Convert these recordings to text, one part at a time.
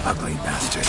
Ugly bastard.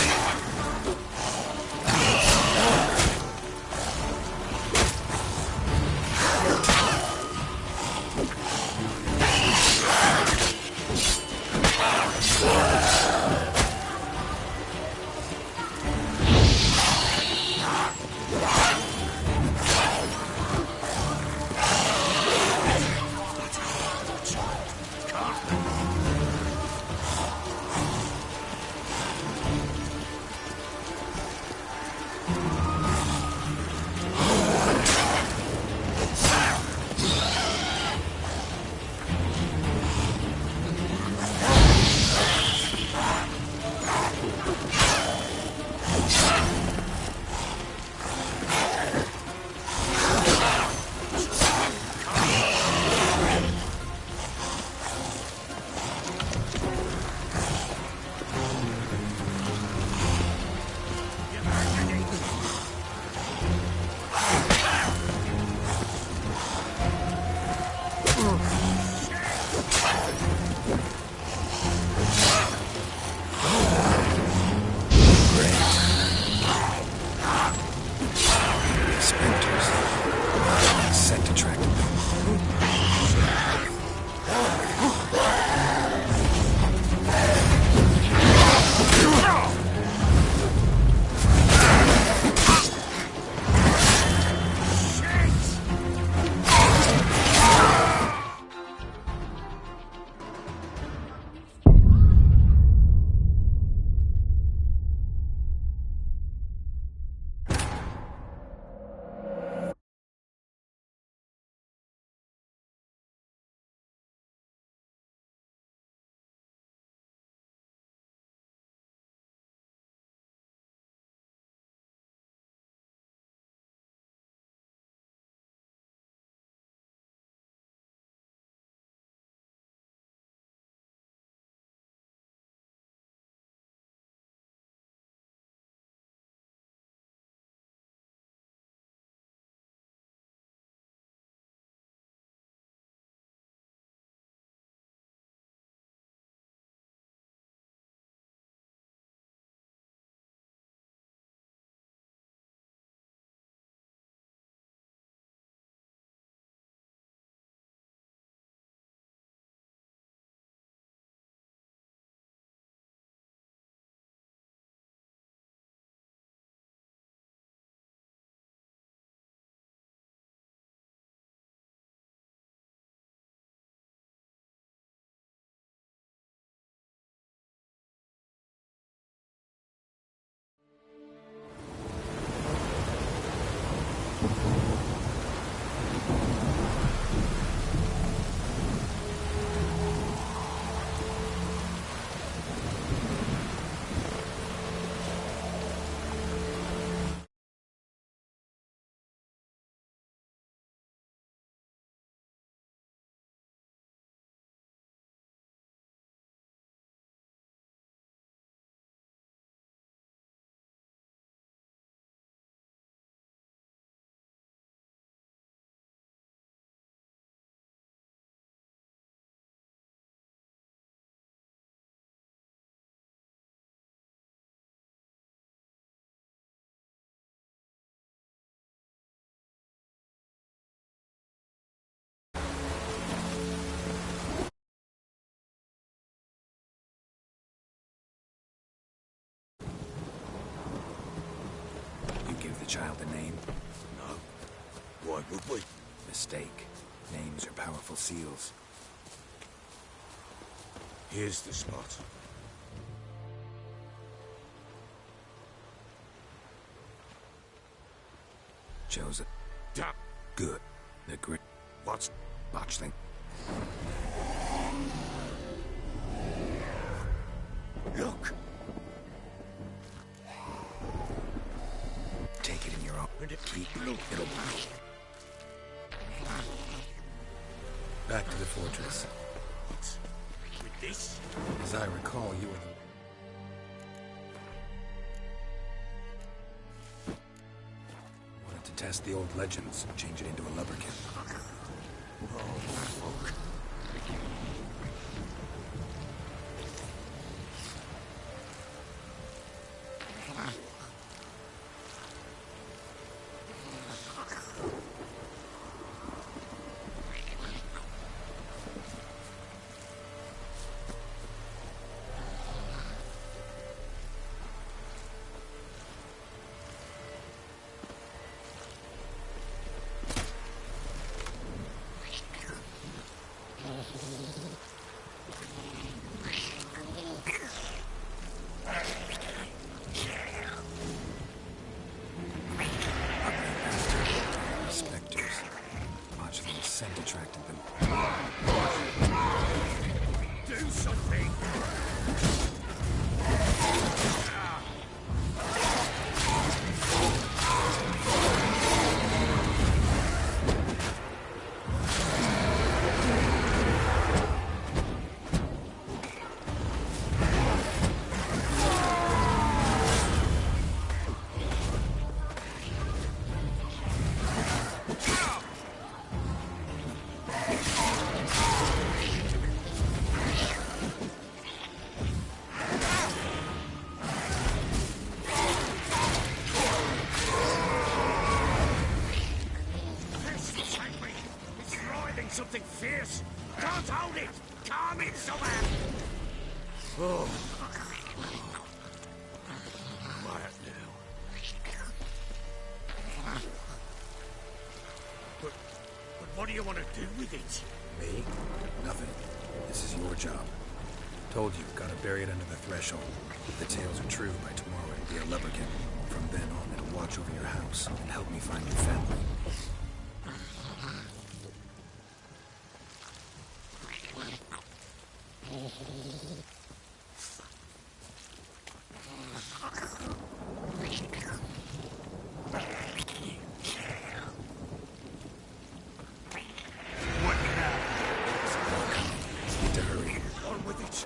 The child a name? No. Why would we? Mistake. Names are powerful seals. Here's the spot. Chosen. Damn. Good. The great What's... botchling. Look! Take it in your own. Keep It'll back to the fortress. What? With this? As I recall, you were the... Wanted to test the old legends, change it into a lubberkin. Oh, fuck. Spectres. Botchling's scent attracted them. Do something! Something fierce! Don't hold it! Calm it somewhere! Oh. Quiet now. But what do you want to do with it? Me? Nothing. This is your job. Told you, gotta bury it under the threshold. If the tales are true, by tomorrow it'll be a lubberkin. From then on, it'll watch over your house and help me find your family. What now? Need to hurry. On with it!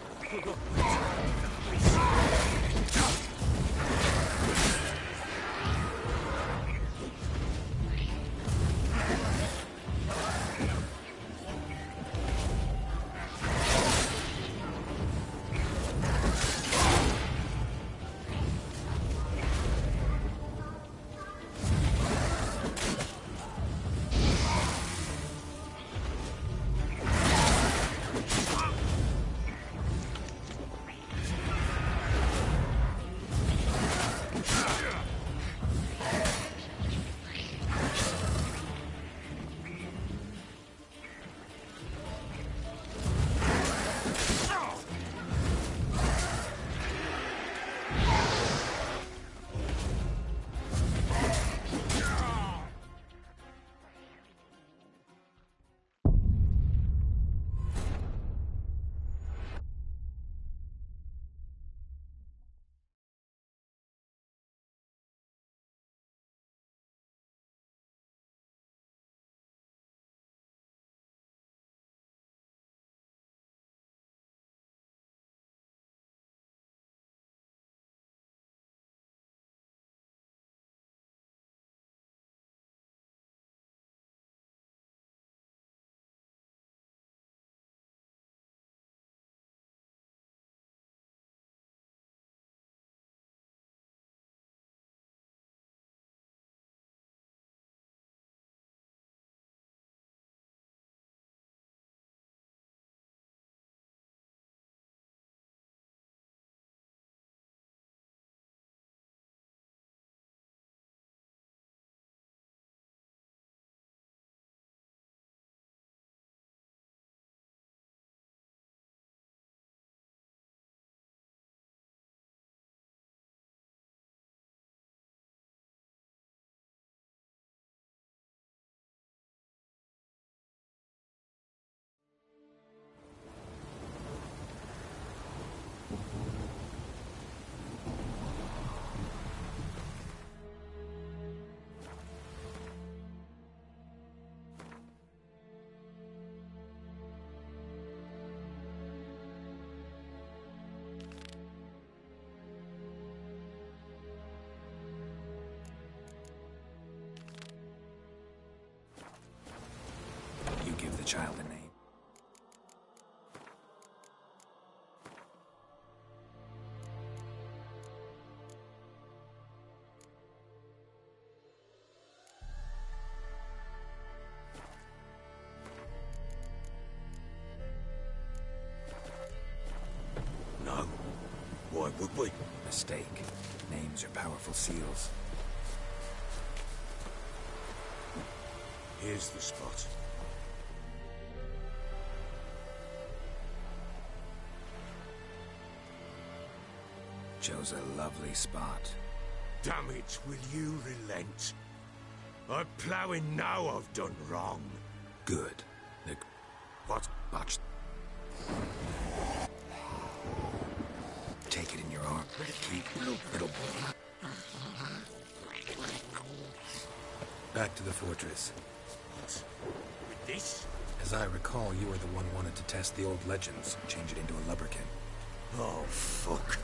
child a name. No. Why would we? Mistake. Names are powerful seals. Here's the spot. Chose a lovely spot. Damn it, will you relent? I'm ploughing now I've done wrong. Good. What? Watch. Take it in your arm. It'll... Back to the fortress. What? With this? As I recall, you were the one wanted to test the old legends, change it into a lubberkin. Oh, fuck.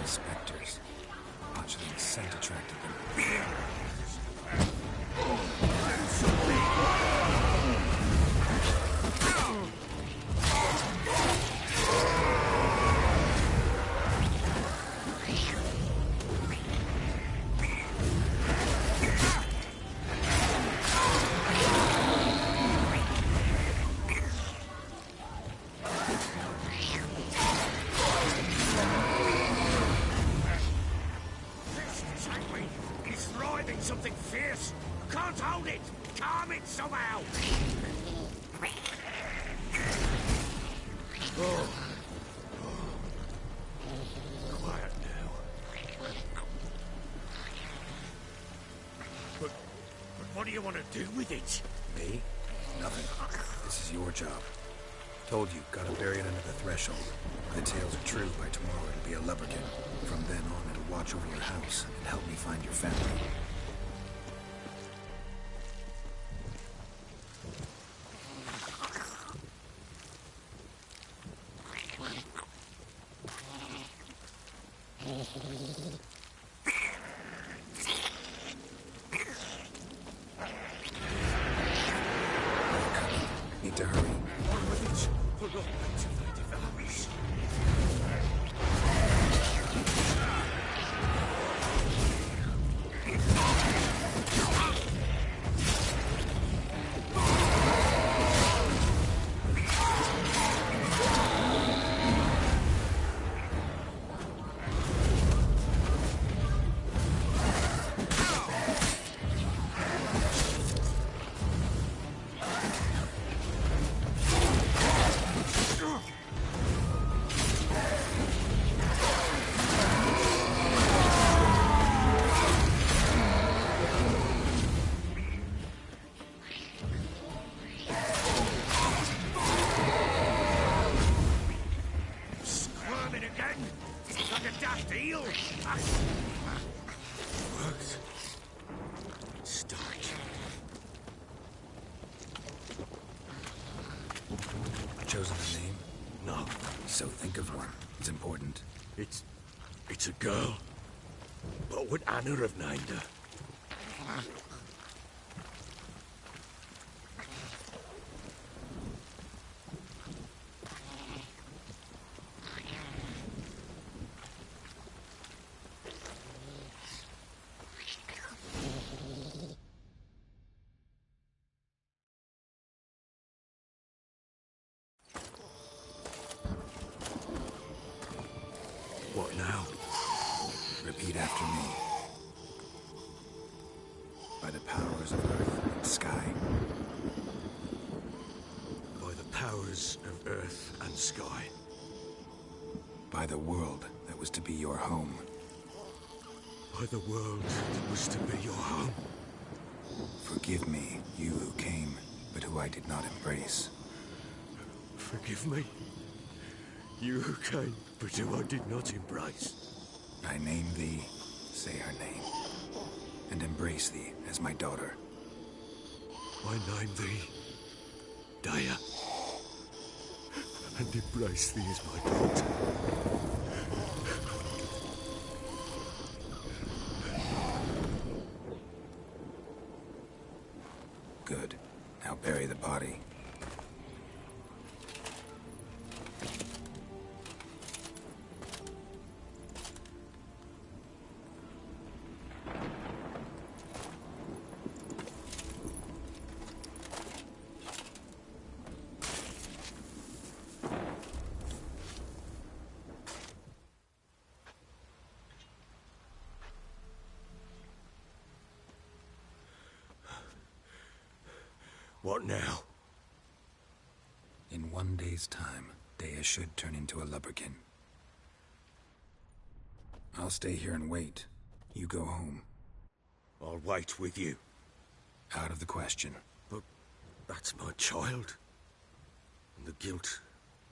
Spectres. Watch them scent attracted them. It's writhing something fierce. Can't hold it. Calm it somehow. Oh. Quiet now. But what do you want to do with it? Me? Nothing. This is your job. Told you, gotta bury it under the threshold. If the tales are true, by tomorrow it'll be a lubberkin. From then on, it'll watch over your house and help me find your family. Need to hurry. On with it. Pull up until they develops. Squirming again? Like a daft eel? Worked. Start. Chosen a name? No, So think of one. It's important. it's a girl. What would Anna have named her? What now? Repeat after me. By the powers of earth and sky. By the powers of earth and sky. By the world that was to be your home. By the world that was to be your home. Forgive me, you who came, but who I did not embrace. Forgive me. You who came, but who I did not embrace. I name thee, say her name, and embrace thee as my daughter. I name thee, Daya, and embrace thee as my daughter. Good. Now bury the body. What now? In 1 day's time, Daya should turn into a lubberkin. I'll stay here and wait. You go home. I'll wait with you. Out of the question. But that's my child. And the guilt,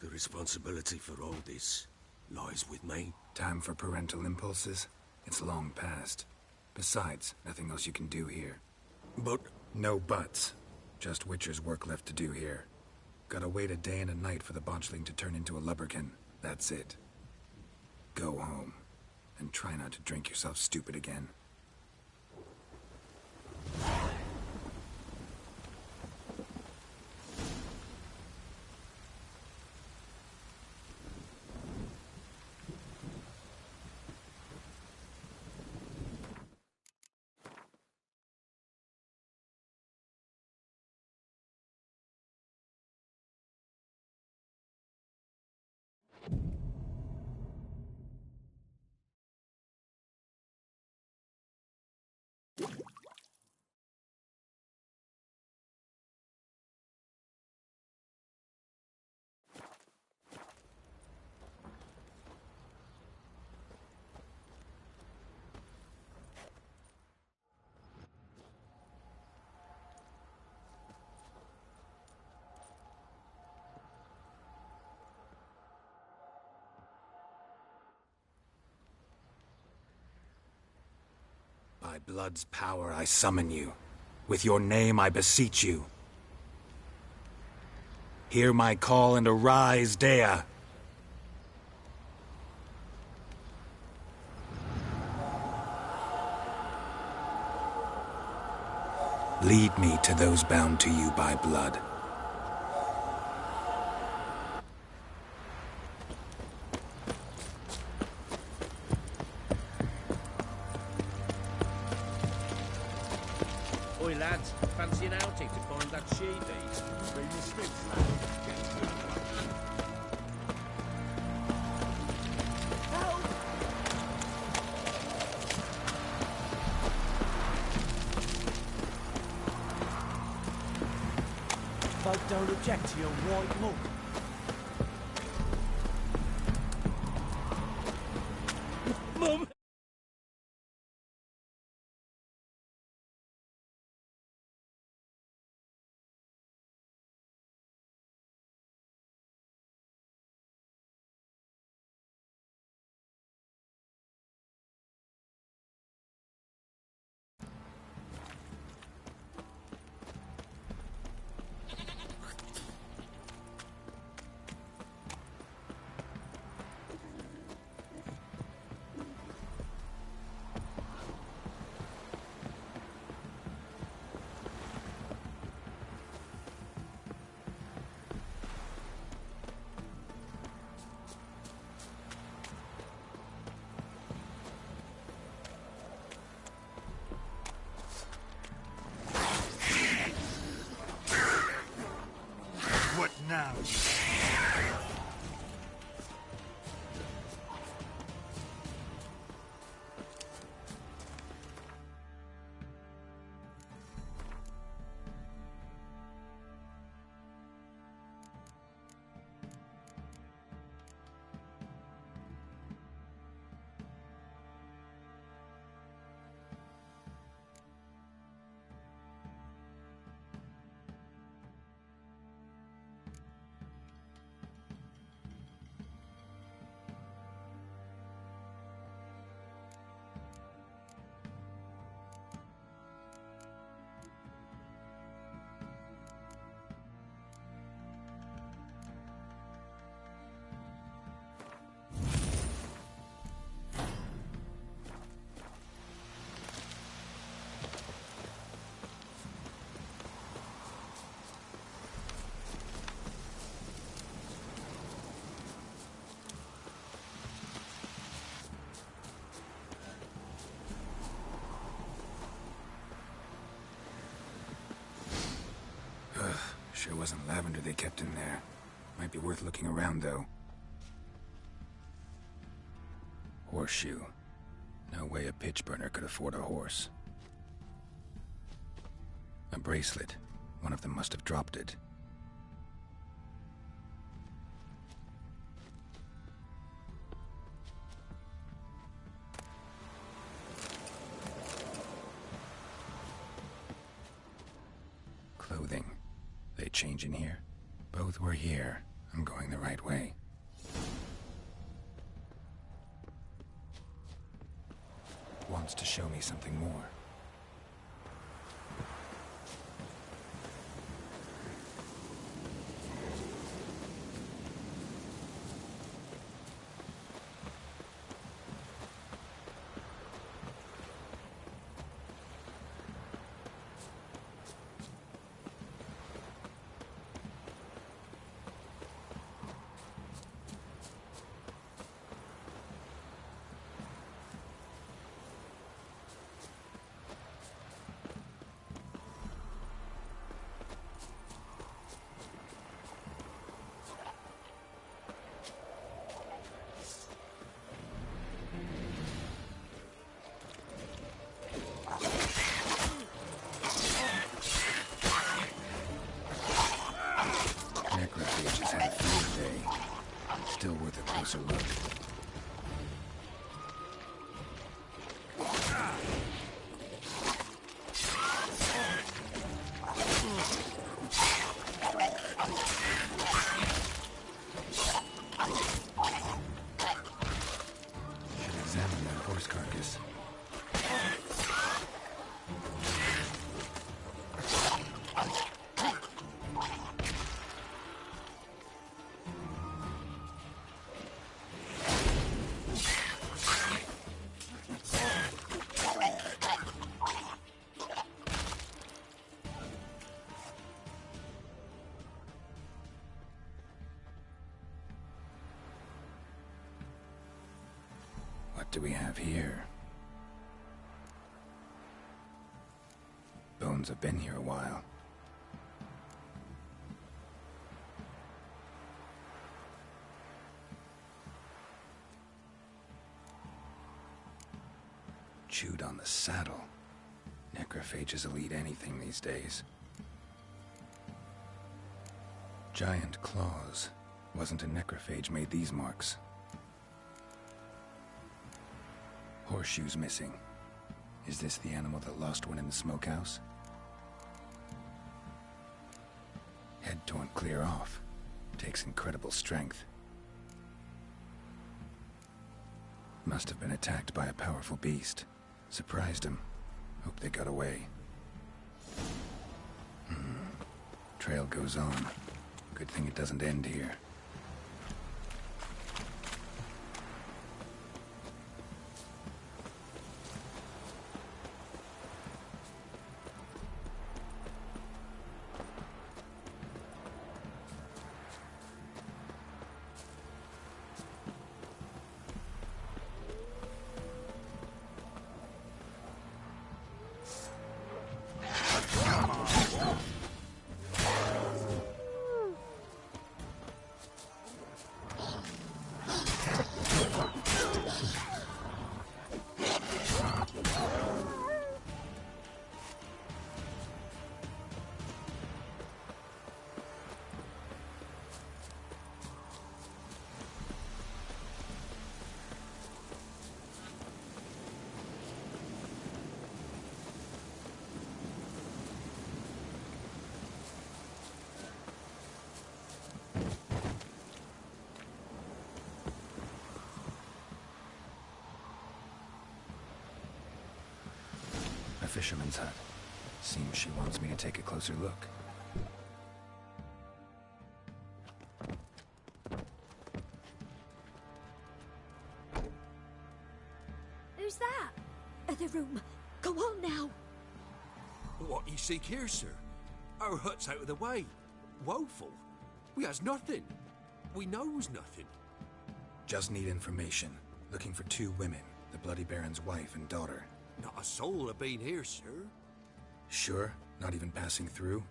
the responsibility for all this lies with me. Time for parental impulses? It's long past. Besides, nothing else you can do here. But... No buts. Just Witcher's work left to do here. Gotta wait a day and a night for the botchling to turn into a lubberkin. That's it. Go home. And try not to drink yourself stupid again. By blood's power I summon you. With your name I beseech you. Hear my call and arise, Daya! Lead me to those bound to you by blood. Oi lads, fancy an outing to find that she-beast? Bring the sticks, lad. Folk don't object to your white mug. Mum! wasn't lavender they kept in there. Might be worth looking around, though. Horseshoe. No way a pitch burner could afford a horse. A bracelet. One of them must have dropped it. Clothing. They change in here? Both were here. I'm going the right way. Wants to show me something more. Necrophages had a field day. Still worth a closer look. Should examine that horse carcass. What do we have here? Bones have been here a while. Chewed on the saddle. Necrophages will eat anything these days. Giant claws. Wasn't a necrophage made these marks. Horseshoes missing. Is this the animal that lost one in the smokehouse? Head torn clear off. Takes incredible strength. Must have been attacked by a powerful beast. Surprised him. Hope they got away. Trail goes on. Good thing it doesn't end here. A fisherman's hut. Seems she wants me to take a closer look. Who's that? Other room. Go on now. What you seek here, sir? Our hut's out of the way. Woeful. We has nothing. We knows nothing. Just need information. Looking for 2 women. The Bloody Baron's wife and daughter. Not a soul have been here, sir. Sure? Not even passing through?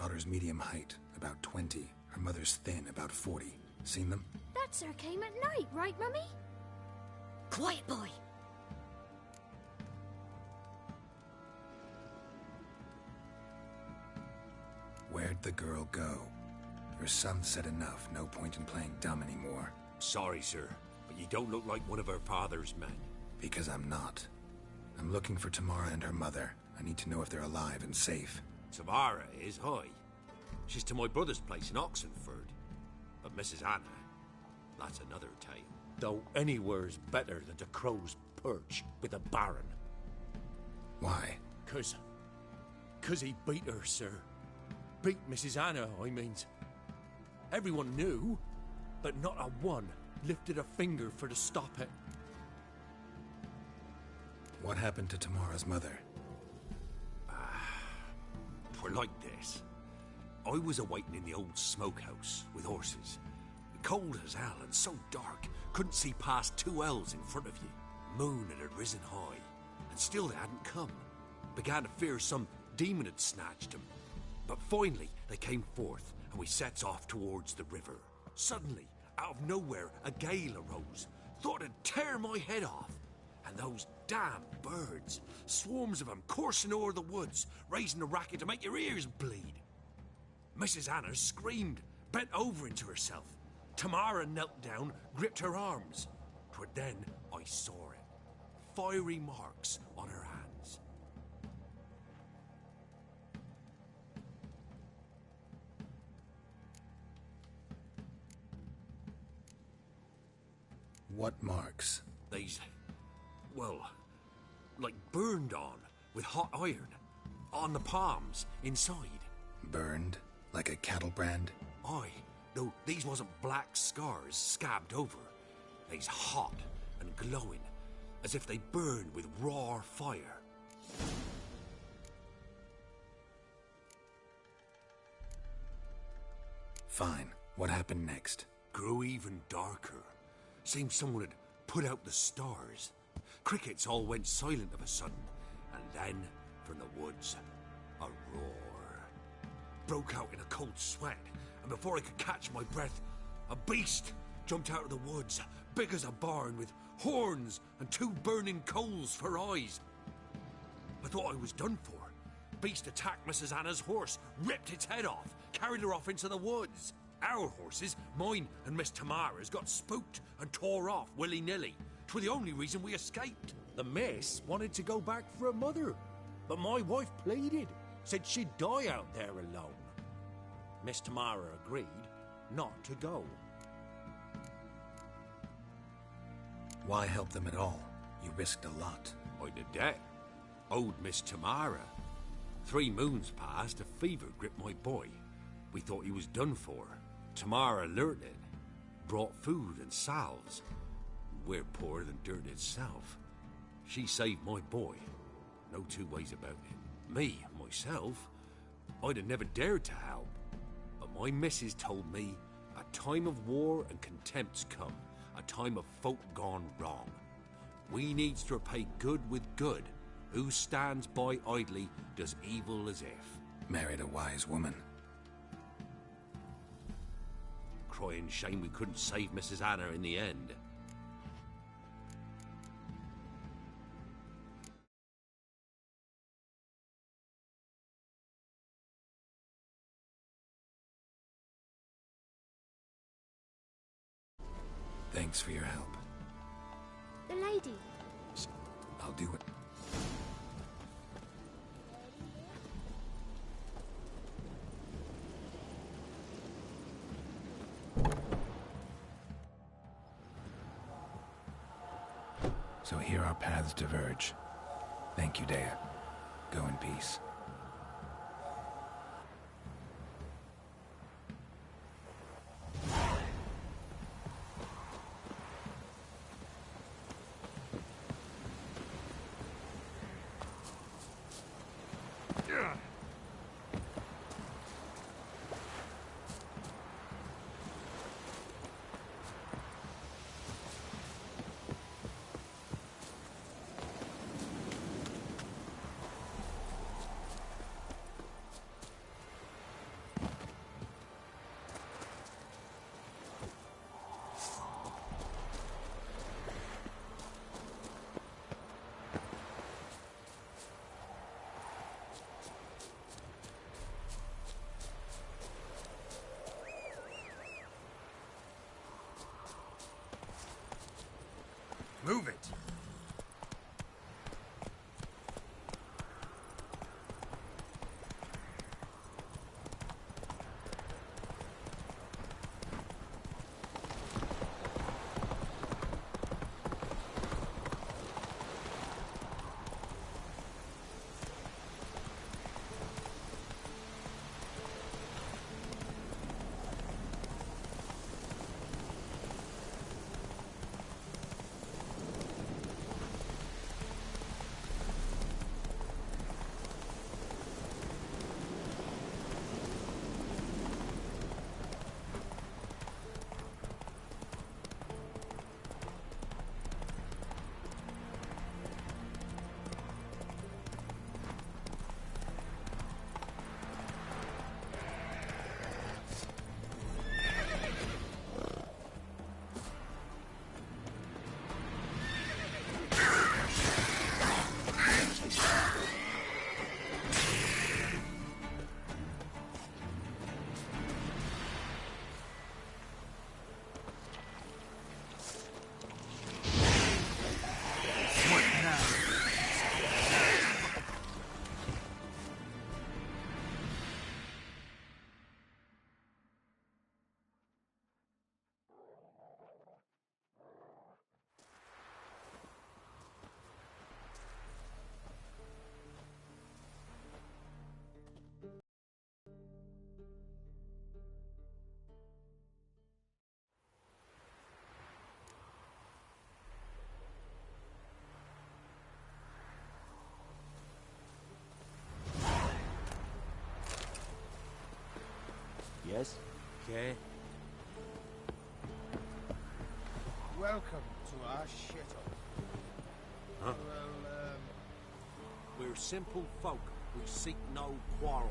Daughter's medium height, about 20. Her mother's thin, about 40. Seen them? That sir came at night, right, Mummy? Quiet, boy. Where'd the girl go? Your son said enough. No point in playing dumb anymore. Sorry, sir, but you don't look like one of her father's men. Because I'm not. I'm looking for Tamara and her mother. I need to know if they're alive and safe. Tamara is, hi. She's to my brother's place in Oxenford. But Mrs. Anna, that's another tale. Though anywhere's better than the Crow's Perch with a baron. Why? 'Cause he beat her, sir. Beat Mrs. Anna, I mean. Everyone knew, but not a one lifted a finger for to stop it. What happened to Tamara's mother? Twere like this. I was awaiting in the old smokehouse with horses. Cold as hell and so dark, couldn't see past 2 ells in front of you. Moon had risen high, and still they hadn't come. Began to fear some demon had snatched them. But finally, they came forth, and we sets off towards the river. Suddenly, out of nowhere, a gale arose. Thought it'd tear my head off. And those damn birds, swarms of them coursing o'er the woods, raising a racket to make your ears bleed. Mrs. Anna screamed, bent over into herself. Tamara knelt down, gripped her arms. 'Twere then I saw it. Fiery marks on her hands. What marks? They's, well, like burned on with hot iron. On the palms, inside. Burned? Like a cattle brand? Aye, though these wasn't black scars scabbed over. They's hot and glowing, as if they burned with raw fire. Fine. What happened next? Grew even darker. Seemed someone had put out the stars. Crickets all went silent of a sudden, and then, from the woods, a roar. Broke out in a cold sweat, and before I could catch my breath, a beast jumped out of the woods, big as a barn, with horns and 2 burning coals for eyes. I thought I was done for. Beast attacked Mrs. Anna's horse, ripped its head off, carried her off into the woods. Our horses, mine and Miss Tamara's, got spooked and tore off willy-nilly. 'Twere the only reason we escaped. The miss wanted to go back for her mother, but my wife pleaded, said she'd die out there alone. Miss Tamara agreed not to go. Why help them at all? You risked a lot. I'd a debt. Owed Miss Tamara. 3 moons passed, a fever gripped my boy. We thought he was done for. Tamara learnt it. Brought food and salves. We're poorer than dirt itself. She saved my boy. No 2 ways about it. Me, myself, I'd have never dared to help. But my missus told me a time of war and contempt's come. A time of folk gone wrong. We needs to repay good with good. Who stands by idly does evil as if. Married a wise woman. Crying shame we couldn't save Mrs. Anna in the end. Thanks for your help. The lady. I'll do it. So here our paths diverge. Thank you, Dea. Go in peace. Yes? Okay. Welcome to our shithole. Huh? Well, We're simple folk who seek no quarrel.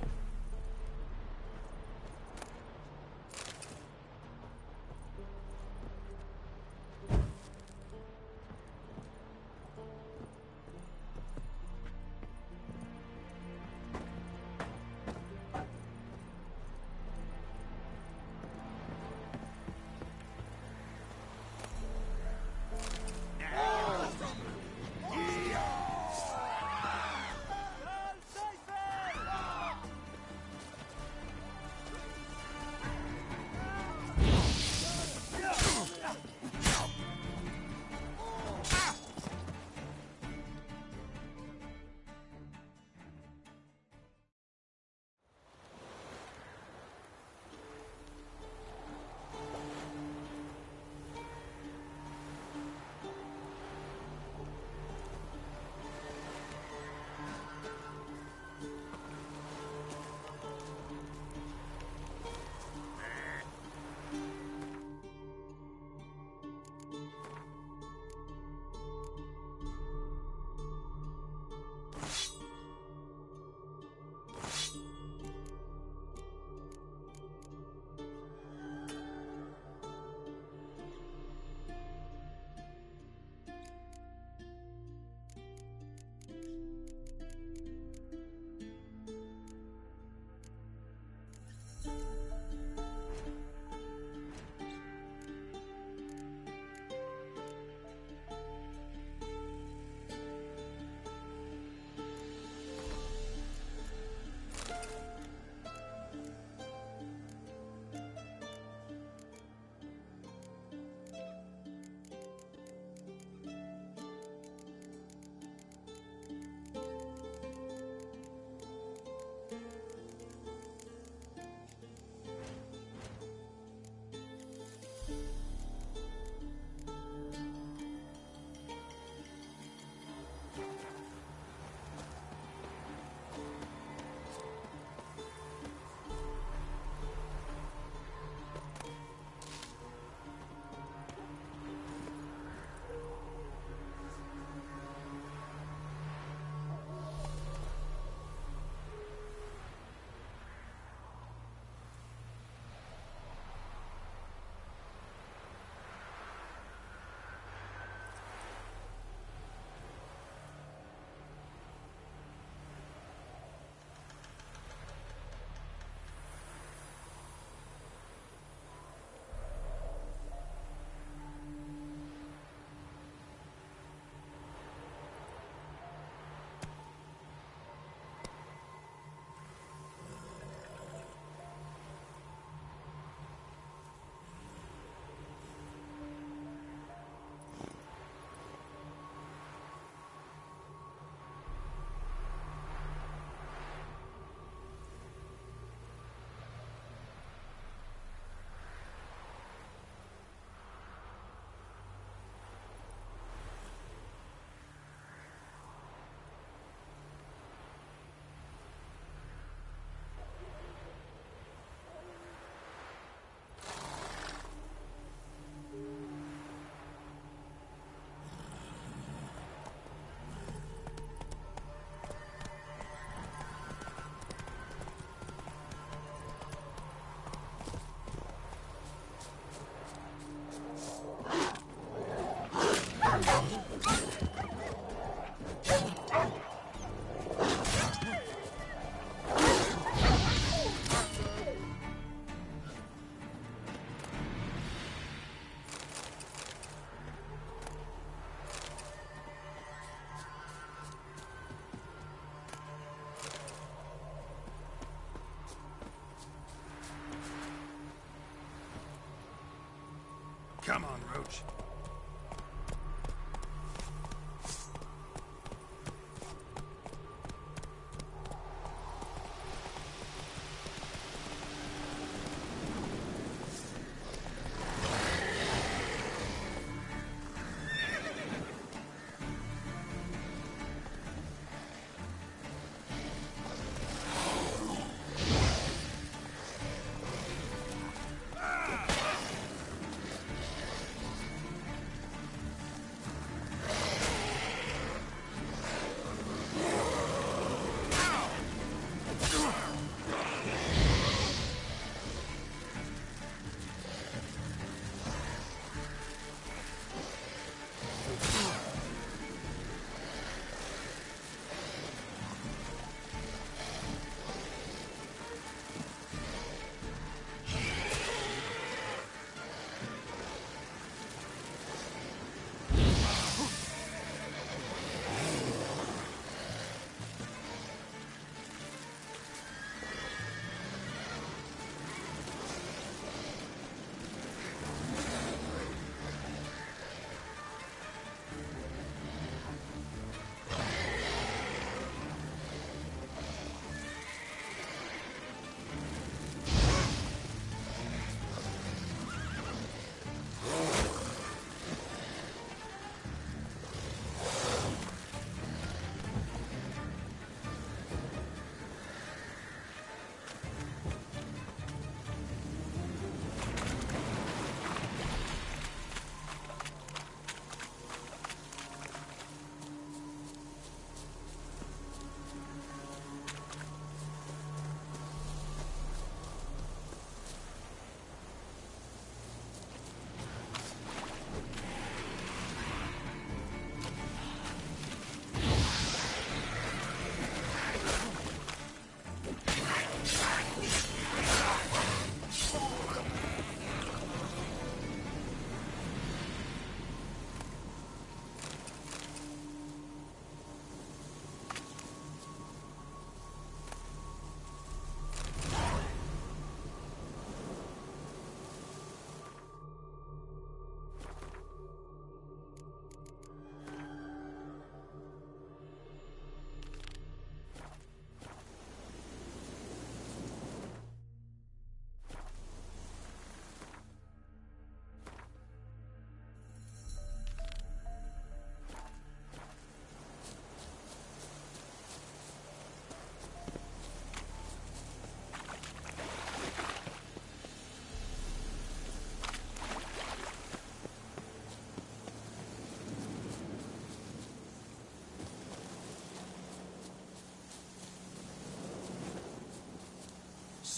Come on, Roach.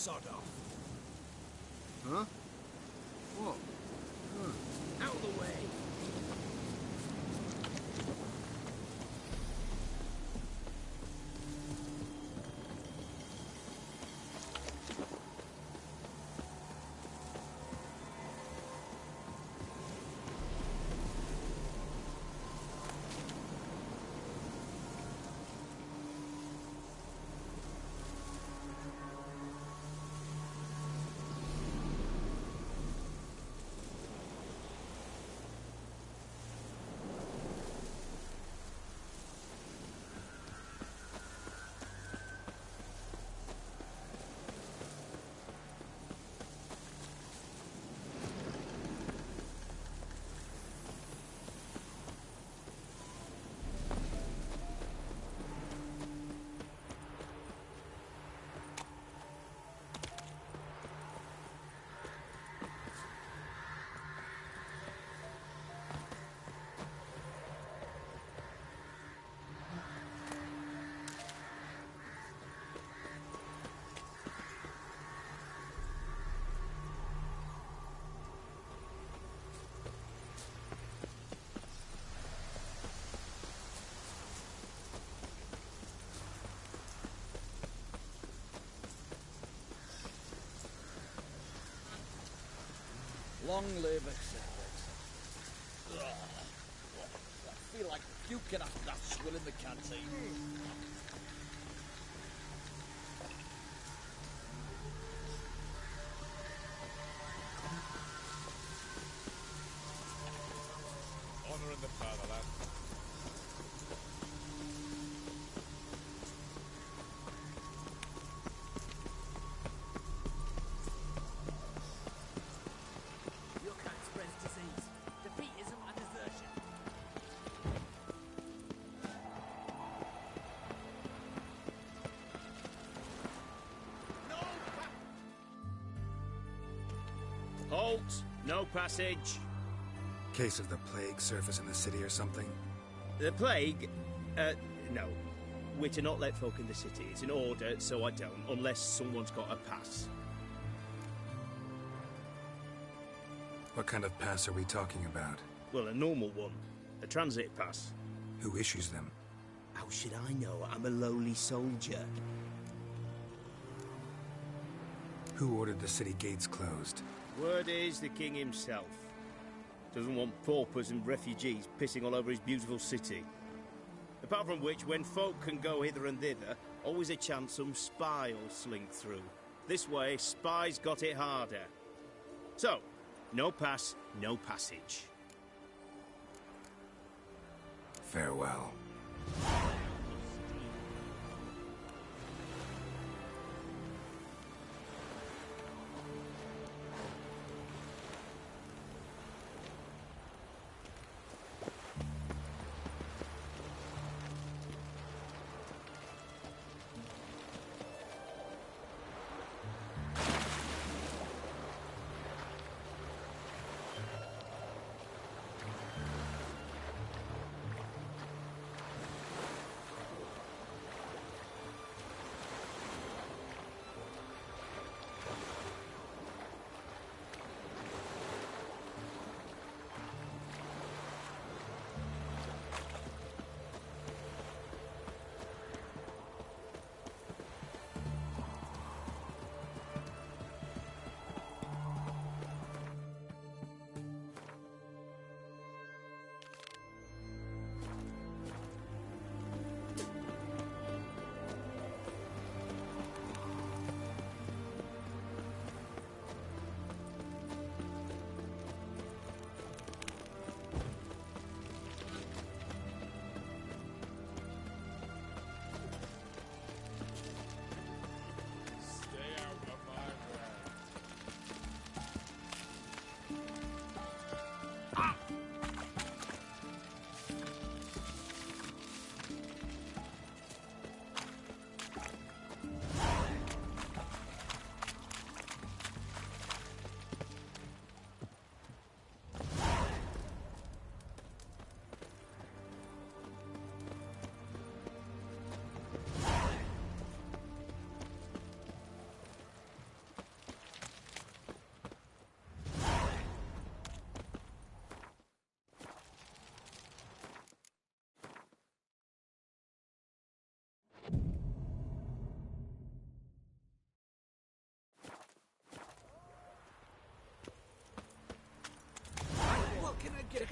sod off. Huh? What? Out of the way. Long live Executive. I feel like puking after that swill in the canteen. Honor in the fatherland. Your kind spreads disease, defeatism and desertion. Halt! No passage. Case of the plague surface in the city or something? The plague? No. We're to not let folk in the city. It's an order, so I don't, unless someone's got a pass. What kind of pass are we talking about? Well, a normal one. A transit pass. Who issues them? How should I know? I'm a lowly soldier. Who ordered the city gates closed? Word is the king himself. Doesn't want paupers and refugees pissing all over his beautiful city. Apart from which, when folk can go hither and thither, always a chance some spy will slink through. This way, spies got it harder. So, no pass, no passage. Farewell.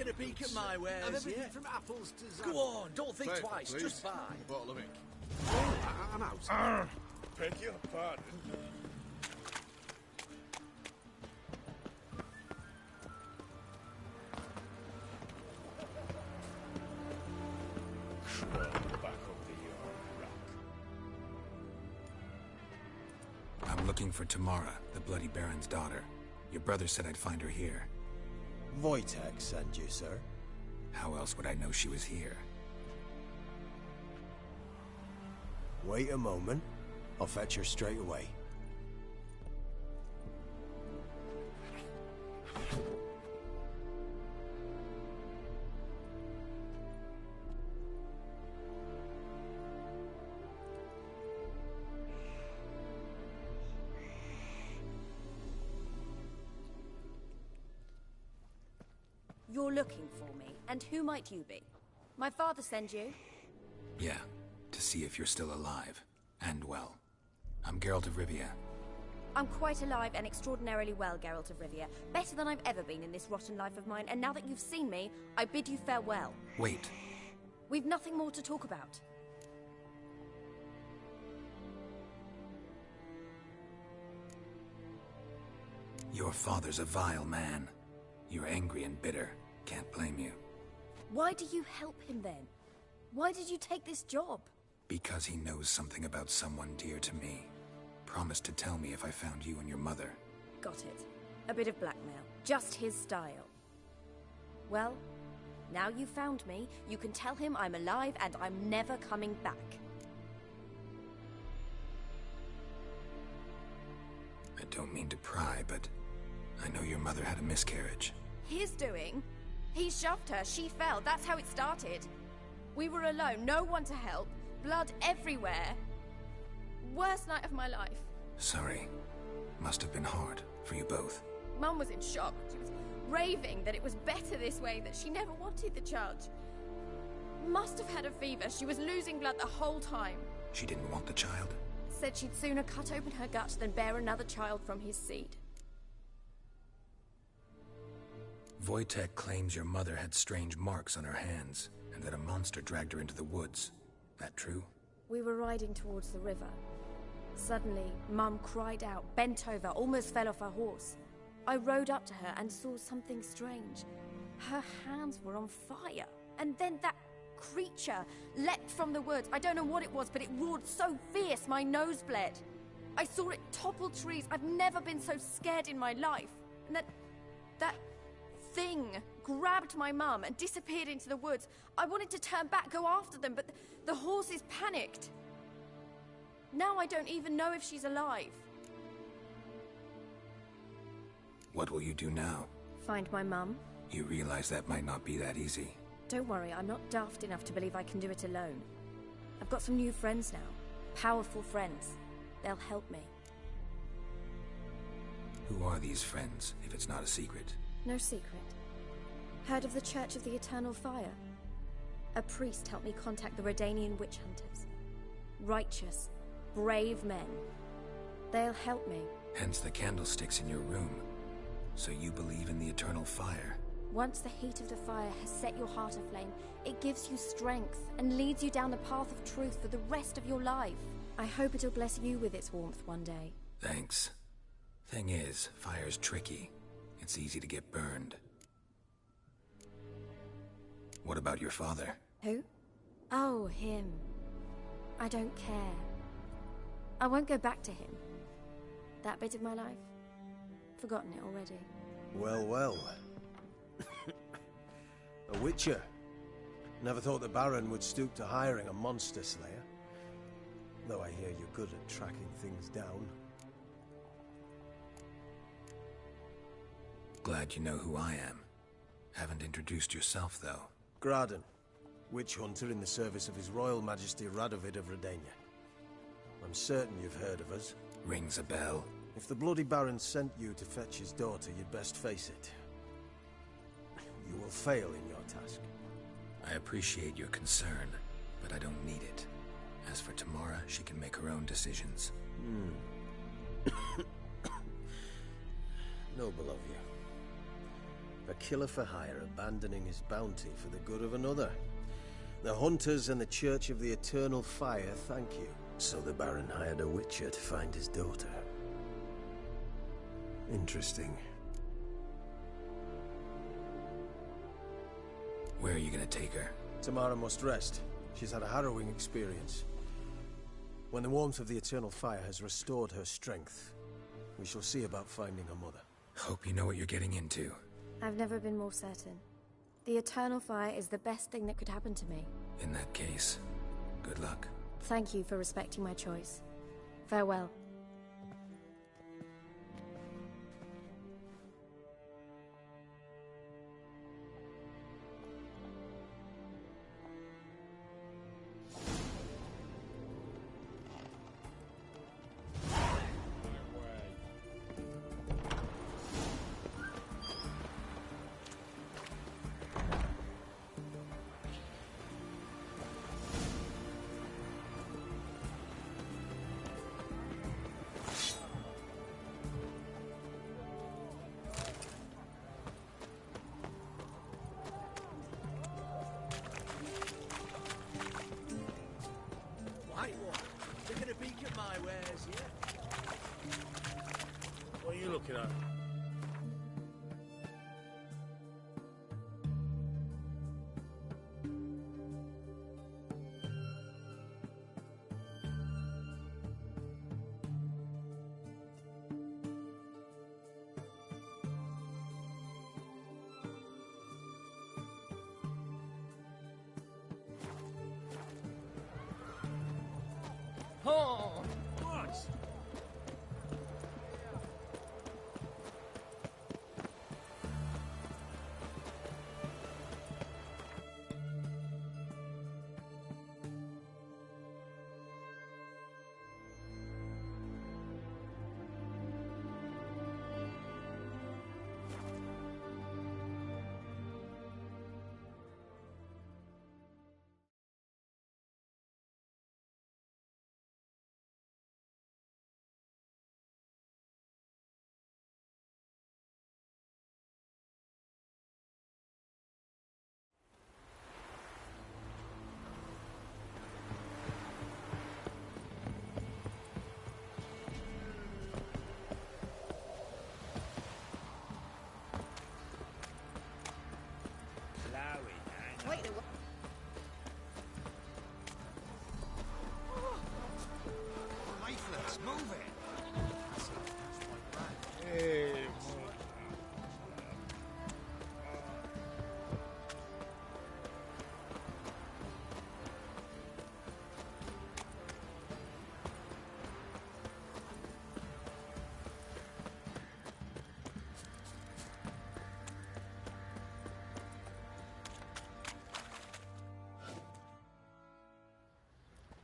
a peek at my wares, And everything yeah? from apples to Go on, don't think Plate, twice, please. just buy. A bottle of ink. I'm out. Beg your pardon. Crawl back under your rock. I'm looking for Tamara, the Bloody Baron's daughter. Your brother said I'd find her here. Wojtek sent you, sir. How else would I know she was here? Wait a moment. I'll fetch her straight away. You're looking for me, and who might you be? My father sent you? Yeah, to see if you're still alive. And well. I'm Geralt of Rivia. I'm quite alive and extraordinarily well, Geralt of Rivia. Better than I've ever been in this rotten life of mine, and now that you've seen me, I bid you farewell. Wait. We've nothing more to talk about. Your father's a vile man. You're angry and bitter. Can't blame you. Why do you help him then? Why did you take this job? Because he knows something about someone dear to me. Promised to tell me if I found you and your mother. Got it. A bit of blackmail. Just his style. Well, now you've found me, you can tell him I'm alive and I'm never coming back. I don't mean to pry, but I know your mother had a miscarriage. His doing? He shoved her, she fell, that's how it started. We were alone, no one to help, blood everywhere. Worst night of my life. Sorry. Must have been hard for you both. Mum was in shock. She was raving that it was better this way, that she never wanted the child. Must have had a fever. She was losing blood the whole time. She didn't want the child? Said she'd sooner cut open her gut than bear another child from his seed. Wojtek claims your mother had strange marks on her hands, and that a monster dragged her into the woods. That true? We were riding towards the river. Suddenly, Mum cried out, bent over, almost fell off her horse. I rode up to her and saw something strange. Her hands were on fire. And then that creature leapt from the woods. I don't know what it was, but it roared so fierce my nose bled. I saw it topple trees. I've never been so scared in my life. And that thing grabbed my mum and disappeared into the woods. I wanted to turn back, go after them, but the horses panicked. Now I don't even know if she's alive. What will you do now? Find my mum. You realize that might not be that easy. Don't worry, I'm not daft enough to believe I can do it alone. I've got some new friends now. Powerful friends. They'll help me. Who are these friends, if it's not a secret? No secret. Heard of the Church of the Eternal Fire? A priest helped me contact the Redanian witch hunters. Righteous, brave men. They'll help me. Hence the candlesticks in your room. So you believe in the eternal fire? Once the heat of the fire has set your heart aflame, it gives you strength and leads you down the path of truth for the rest of your life. I hope it'll bless you with its warmth one day. Thanks. Thing is, fire's tricky. It's easy to get burned. What about your father? Who? Oh, him. I don't care. I won't go back to him. That bit of my life? Forgotten it already. Well, well. A witcher. Never thought the Baron would stoop to hiring a monster slayer. Though I hear you're good at tracking things down. Glad you know who I am. Haven't introduced yourself, though. Graden, witch hunter in the service of His Royal Majesty Radovid of Redania. I'm certain you've heard of us. Rings a bell. If the Bloody Baron sent you to fetch his daughter, you'd best face it. You will fail in your task. I appreciate your concern, but I don't need it. As for Tamara, she can make her own decisions. Noble of you. A killer for hire abandoning his bounty for the good of another. The Hunters and the Church of the Eternal Fire thank you. So the Baron hired a Witcher to find his daughter. Interesting. Where are you gonna take her? Tamara must rest. She's had a harrowing experience. When the warmth of the Eternal Fire has restored her strength, we shall see about finding her mother. Hope you know what you're getting into. I've never been more certain. The Eternal Fire is the best thing that could happen to me. In that case, good luck. Thank you for respecting my choice. Farewell. Taking a peek at my wares, yeah? What are you looking at? Oh! What? Wait a Lifeless, move it! Hey,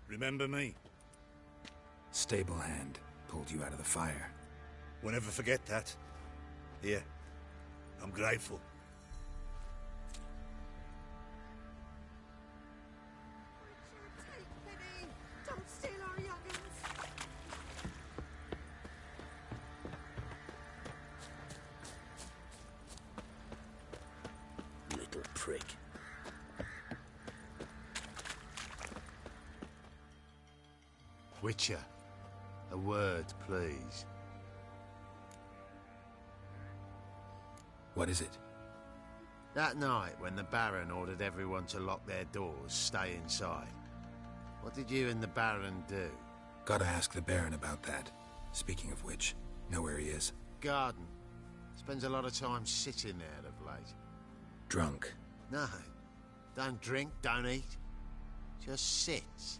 remember me? Stable hand pulled you out of the fire. We'll never forget that. Here, I'm grateful. Don't steal our young'uns! Little prick. Witcher, a word, please. What is it? That night when the Baron ordered everyone to lock their doors, stay inside. What did you and the Baron do? Gotta ask the Baron about that. Speaking of which, know where he is. Garden. Spends a lot of time sitting there of late. Drunk. No. Don't drink, don't eat. Just sits.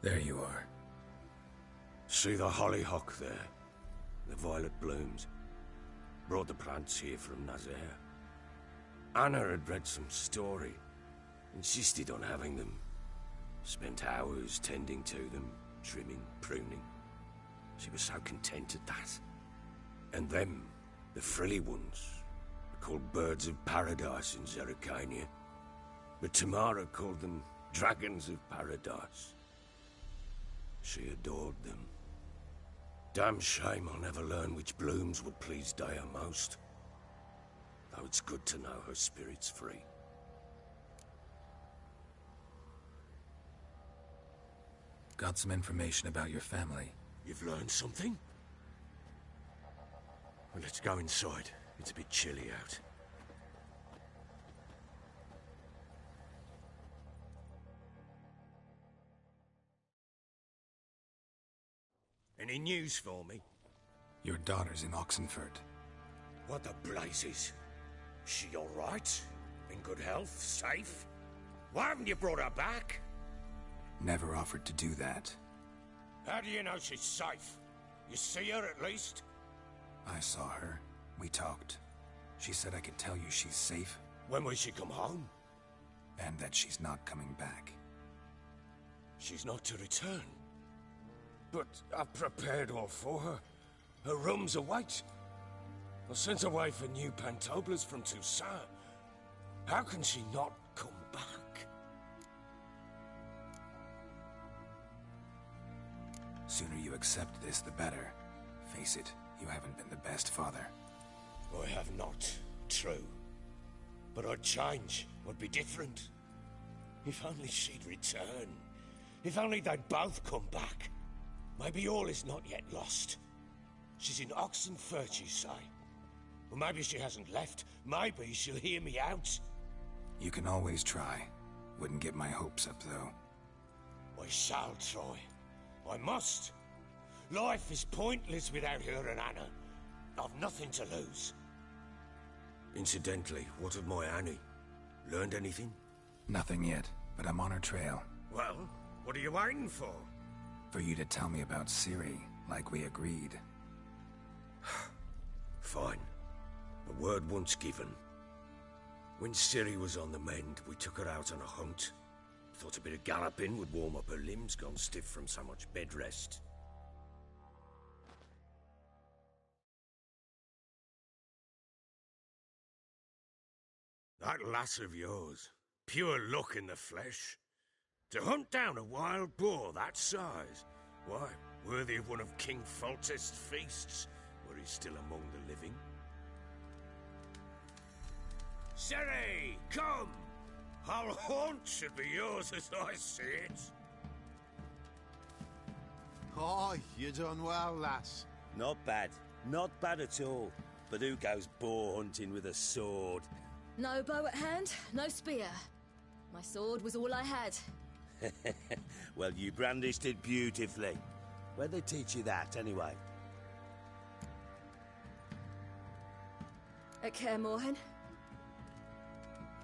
There you are. See the hollyhock there? The violet blooms. Brought the plants here from Nazaire. Anna had read some story. Insisted on having them. Spent hours tending to them, trimming, pruning. She was so content at that. And them, the frilly ones, are called birds of paradise in Zerrikania. But Tamara called them Dragons of paradise. She adored them. Damn shame I'll never learn which blooms would please Dea most. Though it's good to know her spirit's free. Got some information about your family. You've learned something? Well, let's go inside. It's a bit chilly out. Any news for me? Your daughter's in Oxenfurt. What the blazes? She all right? In good health? Safe? Why haven't you brought her back? Never offered to do that. How do you know she's safe? You see her at least? I saw her. We talked. She said I could tell you she's safe. When will she come home? And that she's not coming back. She's not to return. But I've prepared all for her. Her rooms await. I sent away for new Pantoblas from Toussaint. How can she not come back? Sooner you accept this, the better. Face it, you haven't been the best father. I have not. True. But I'd change. I'd be different. If only she'd return. If only they'd both come back. Maybe all is not yet lost. She's in Oxenfurt, you say? Or maybe she hasn't left. Maybe she'll hear me out. You can always try. Wouldn't get my hopes up, though. I shall try. I must. Life is pointless without her and Anna. I've nothing to lose. Incidentally, what of my Annie? Learned anything? Nothing yet, but I'm on her trail. Well, what are you waiting for? For you to tell me about Ciri, like we agreed. Fine. A word once given. When Ciri was on the mend, we took her out on a hunt. Thought a bit of galloping would warm up her limbs, gone stiff from so much bed rest. That lass of yours, pure luck in the flesh. To hunt down a wild boar that size, why, worthy of one of King Foltest's feasts, were he still among the living. Ciri, come! Our haunt should be yours as I see it. Oh, you done well, lass. Not bad. Not bad at all. But who goes boar hunting with a sword? No bow at hand, no spear. My sword was all I had. Well, you brandished it beautifully. Where'd they teach you that, anyway? At Kaer Morhen.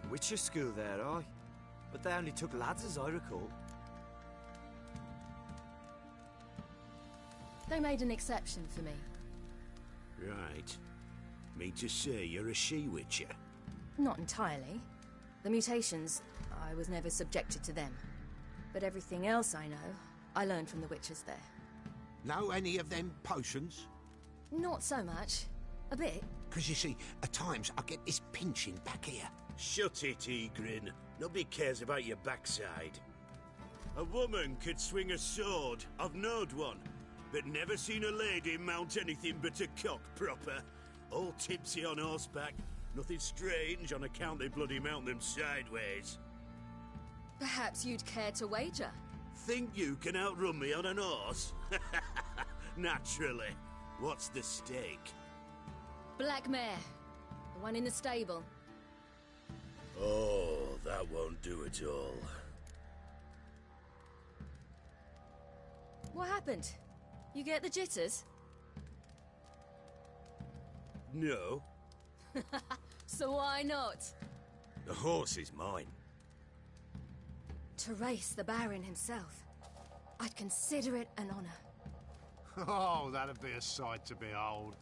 Witcher school there, aye. But they only took lads, as I recall. They made an exception for me. Right. Mean to say you're a she-witcher? Not entirely. The mutations, I was never subjected to them. But everything else I know, I learned from the witches there. Know any of them potions? Not so much. A bit. Because you see, at times I get this pinching back here. Shut it, Egrin. Nobody cares about your backside. A woman could swing a sword. I've knowed one. But never seen a lady mount anything but a cock proper. All tipsy on horseback. Nothing strange on account they bloody mount them sideways. Perhaps you'd care to wager? Think you can outrun me on an horse? Naturally. What's the stake? Black mare. The one in the stable. Oh, that won't do at all. What happened? You get the jitters? No. So why not? The horse is mine. To race the Baron himself, I'd consider it an honor. Oh, that'd be a sight to behold.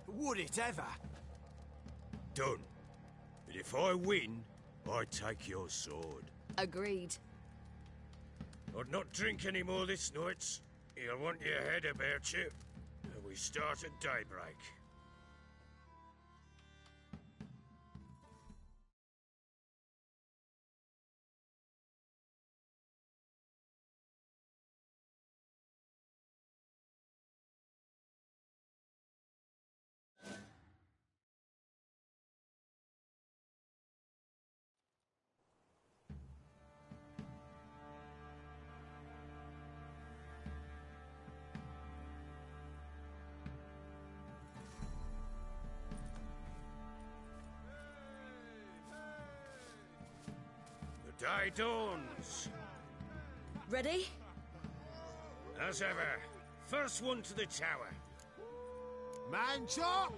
Would it ever? Done. But if I win, I take your sword. Agreed. I'd not drink any more this night. You'll want your head about you. And we start at daybreak. Day dawns. Ready? As ever. First one to the tower. Man chop!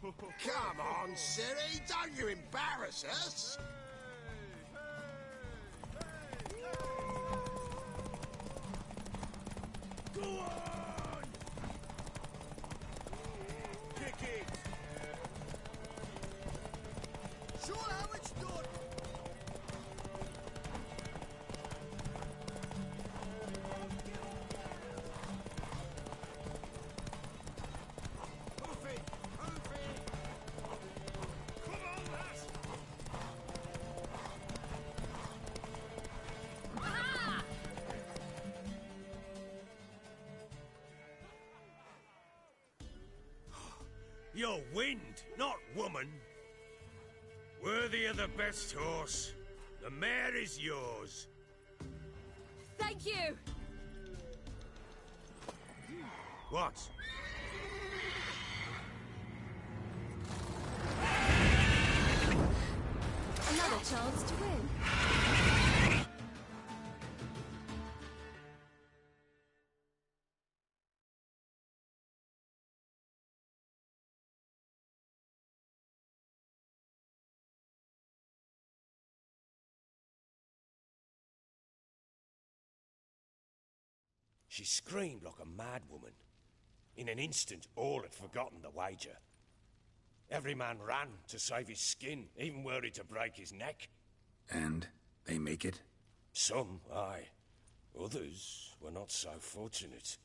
Come on, Siri, don't you embarrass us! Go on! Kick it! Sure how it's done! You're wind, not woman. Worthy of the best horse. The mare is yours. Thank you! What? Another chance to win. She screamed like a mad woman. In an instant, all had forgotten the wager. Every man ran to save his skin, even worried to break his neck. And they make it? Some, aye. Others were not so fortunate.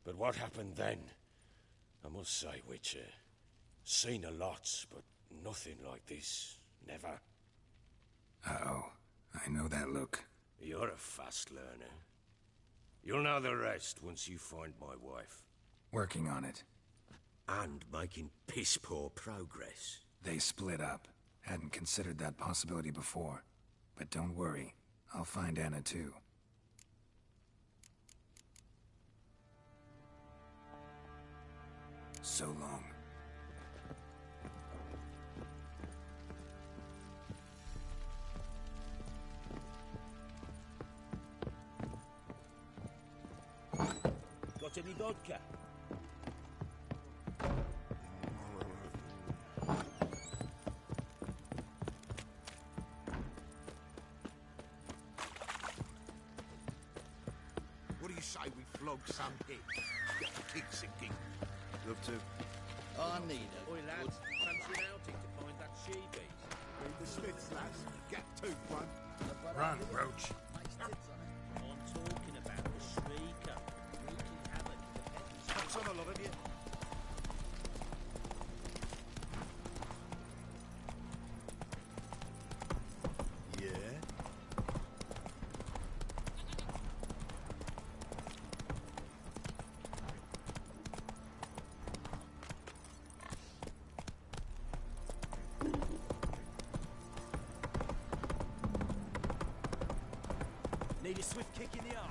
But what happened then? I must say, Witcher, seen a lot, but nothing like this. Never. Uh-oh. I know that look. You're a fast learner. You'll know the rest once you find my wife. Working on it. And making piss-poor progress. They split up. Hadn't considered that possibility before. But don't worry. I'll find Anna too. So long. Got any vodka? What do you say we flog some pig? Get the pig sinking. Love to. I need Oi, a lads, fancy an outing to find that she-beast? Read the Smiths, lads. Get tooth one. Run, Roach. I'm talking about the Shrieker. Wreaking havoc in the peasants. That's on a lot of you. Yeah? Need a swift kick in the arse.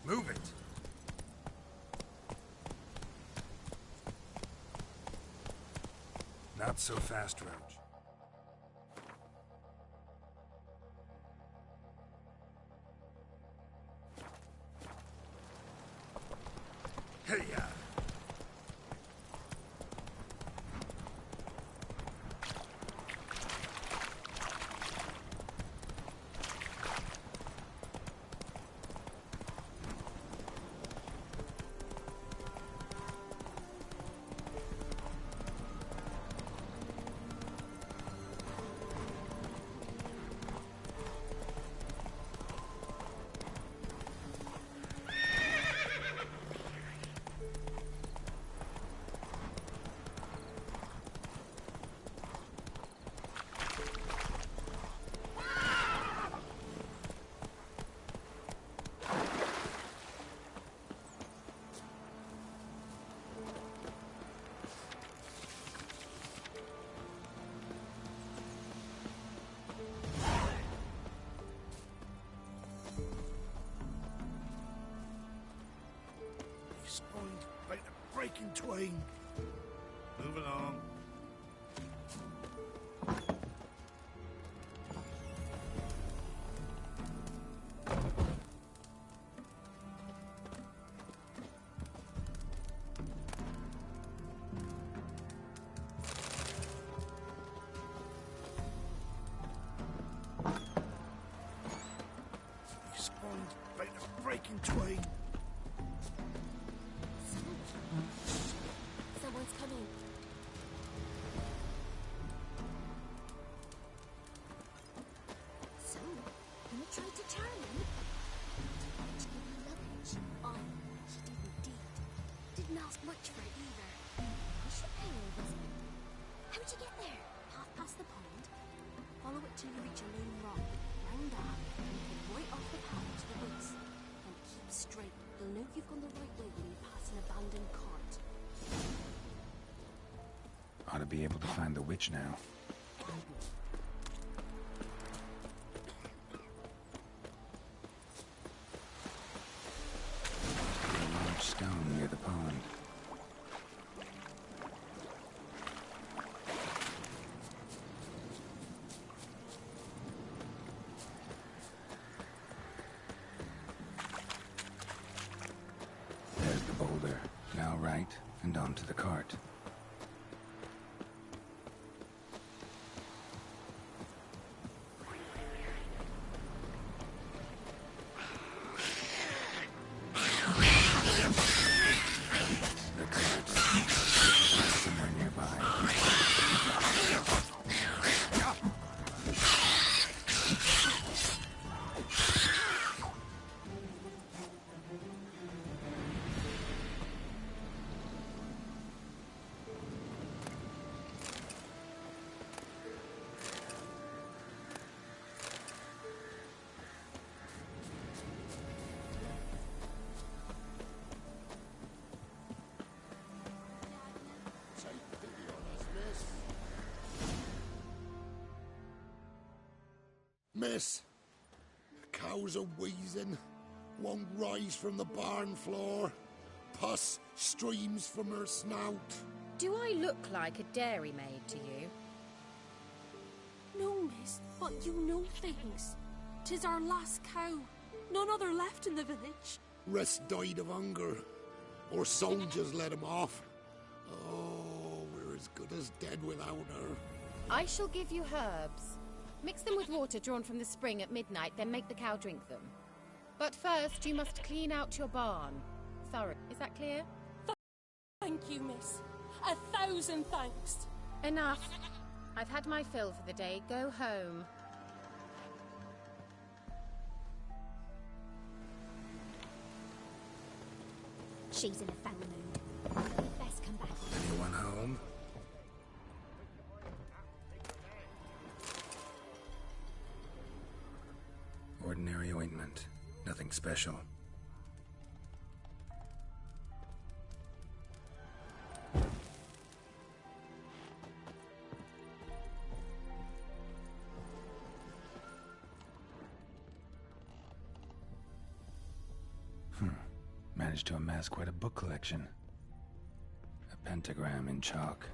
Move it! Not so fast, Roach. Hey-ya! in twain. Move along. In twain. Someone's coming. So, gonna try to charm him? To give you luggage? Oh, she did indeed. Didn't ask much for it either. Was she pale, wasn't it? How'd you get there? Half past the pond? Follow it till you reach a lone rock. Round that, and head right off the path to the woods. And keep straight. They'll know you've gone the right way when you pass an abandoned cart. Ought to be able to find the witch now. A large stone near the pond. There's the boulder. Now right, and onto the cart. Miss, cows are wheezing, won't rise from the barn floor, pus streams from her snout. Do I look like a dairymaid to you? No, miss, but you know things. 'Tis our last cow. None other left in the village. Rest died of hunger, or soldiers let him off. Oh, we're as good as dead without her. I shall give you herbs. Mix them with water drawn from the spring at midnight, then make the cow drink them. But first, you must clean out your barn. Thorough. Is that clear? Thank you, miss. 1,000 thanks. Enough. I've had my fill for the day. Go home. She's in a foul mood. Best come back. Anyone home? Ordinary ointment. Nothing special. Managed to amass quite a book collection. A pentagram in chalk.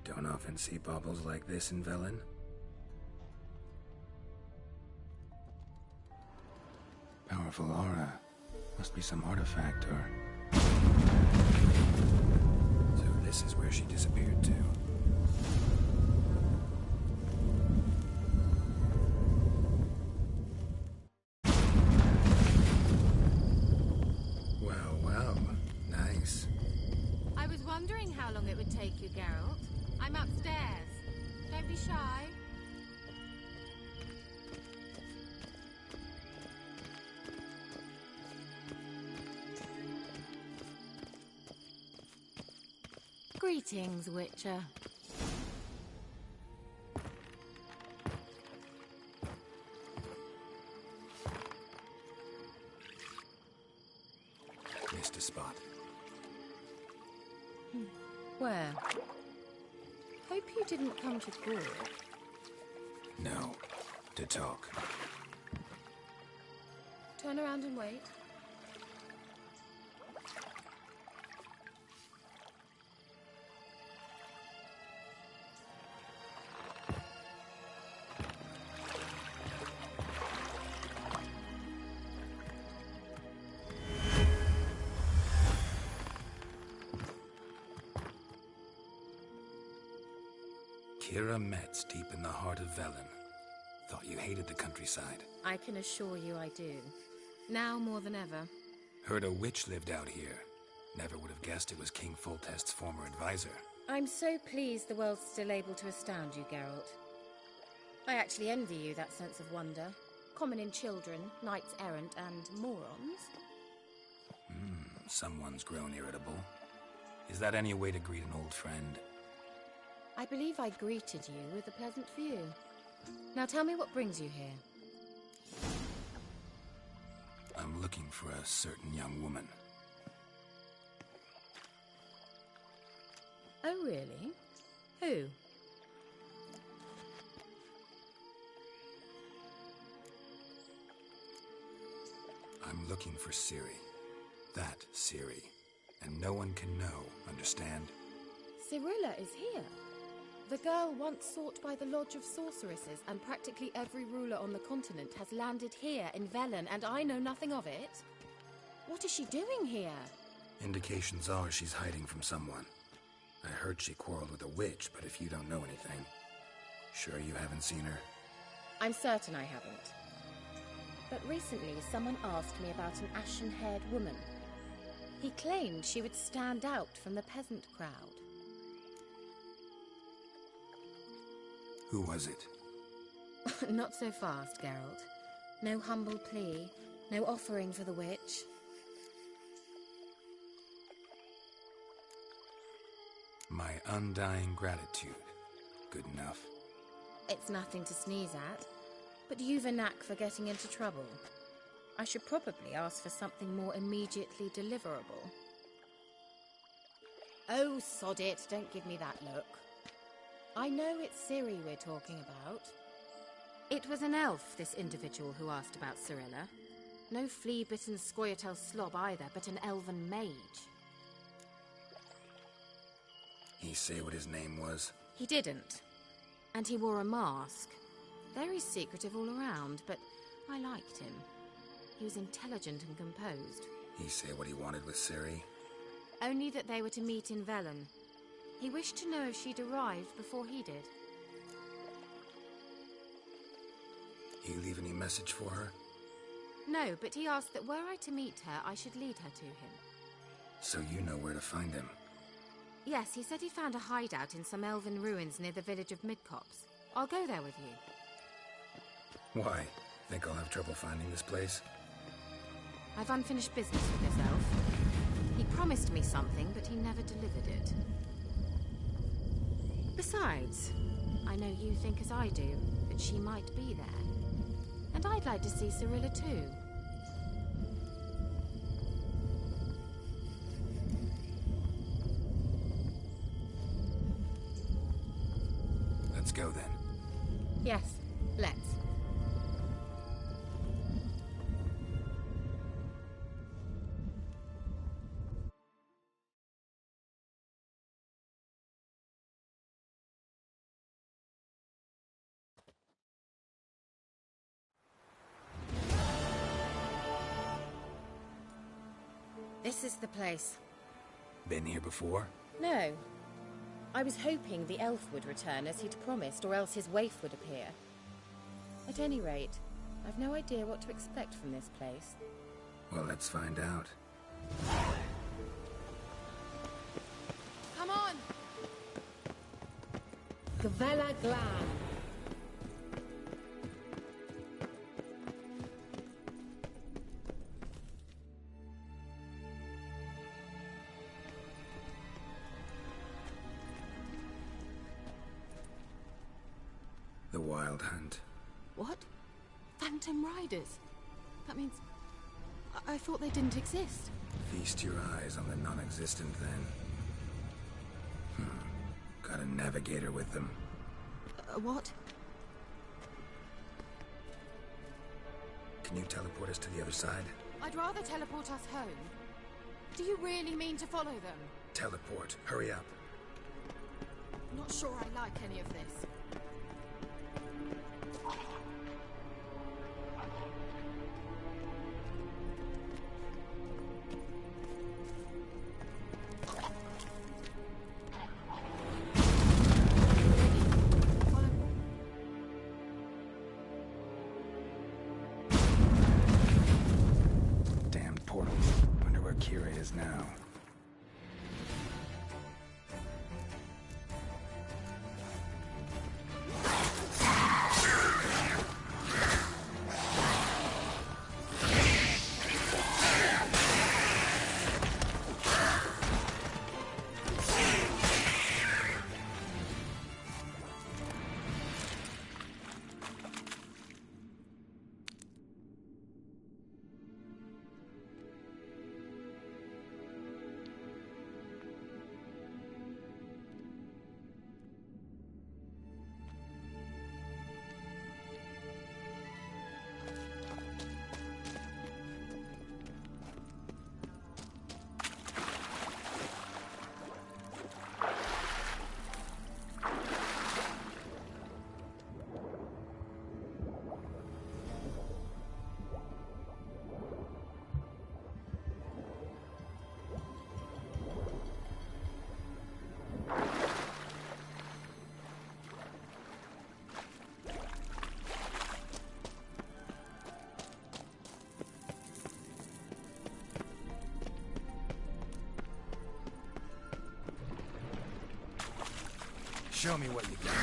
Don't often see baubles like this in Velen. Powerful aura. Must be some artifact or... So this is where she disappeared to. how long it would take you, Geralt. I'm upstairs. Don't be shy. Greetings, Witcher. Missed a spot. Where? Hope you didn't come to Gork. No. To talk. Turn around and wait. Kira Metz, deep in the heart of Velen. Thought you hated the countryside. I can assure you I do. Now more than ever. Heard a witch lived out here. Never would have guessed it was King Foltest's former advisor. I'm so pleased the world's still able to astound you, Geralt. I actually envy you that sense of wonder. Common in children, knights errant, and morons. Someone's grown irritable. Is that any way to greet an old friend? I believe I greeted you with a pleasant view. Now tell me what brings you here. I'm looking for a certain young woman. Oh, really? Who? I'm looking for Ciri. That Ciri. And no one can know, understand? Cirilla is here. The girl once sought by the Lodge of Sorceresses, and practically every ruler on the continent has landed here in Velen, and I know nothing of it. What is she doing here? Indications are she's hiding from someone. I heard she quarreled with a witch, but if you don't know anything, sure you haven't seen her? I'm certain I haven't. But recently someone asked me about an ashen-haired woman. He claimed she would stand out from the peasant crowd. Who was it? Not so fast, Geralt. No humble plea, no offering for the witch. My undying gratitude. Good enough. It's nothing to sneeze at, but you've a knack for getting into trouble. I should probably ask for something more immediately deliverable. Oh, sod it, don't give me that look. I know it's Ciri we're talking about. It was an elf, this individual who asked about Cirilla. No flea-bitten Scoia'tael slob either, but an elven mage. He say what his name was? He didn't. And he wore a mask. Very secretive all around, but I liked him. He was intelligent and composed. He say what he wanted with Ciri? Only that they were to meet in Velen. He wished to know if she'd arrived before he did. He leave any message for her? No, but he asked that were I to meet her, I should lead her to him. So you know where to find him? Yes, he said he found a hideout in some elven ruins near the village of Midcopse. I'll go there with you. Why? Think I'll have trouble finding this place? I've unfinished business with this elf. He promised me something, but he never delivered it. Besides, I know you think as I do, that she might be there. And I'd like to see Cirilla too. Let's go then. Yes, let's. This is the place. Been here before? No. I was hoping the elf would return as he'd promised, or else his waif would appear. At any rate, I've no idea what to expect from this place. Well, let's find out. Come on! Gavella Glan. The Wild Hunt. What? Phantom Riders? That means... I thought they didn't exist. Feast your eyes on the non-existent then. Got a navigator with them. What? Can you teleport us to the other side? I'd rather teleport us home. Do you really mean to follow them? Teleport. Hurry up. Not sure I like any of this. Damn portal. Wonder where Kira is now. Show me what you got.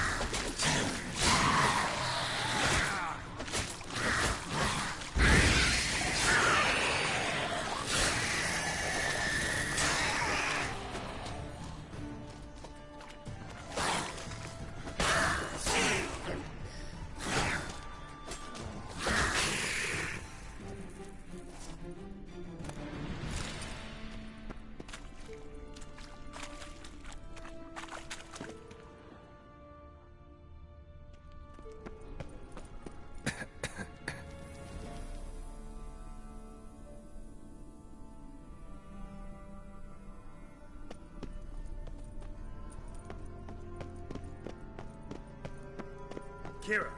Kira.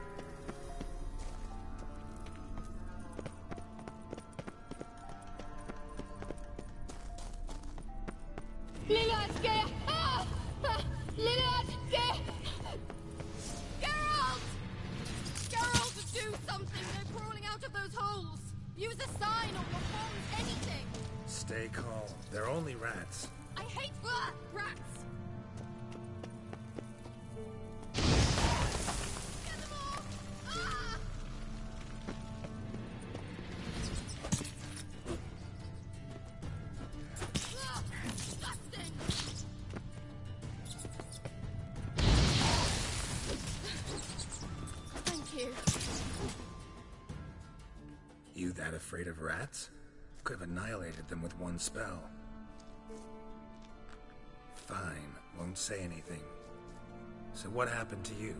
Lillardske! Ah! Lillardske! Geralt! Geralt, do something! They're crawling out of those holes! Use a sign or your bombs, anything! Stay calm. They're only rats. I hate rats! You that afraid of rats? Could have annihilated them with one spell. Fine, won't say anything. So what happened to you?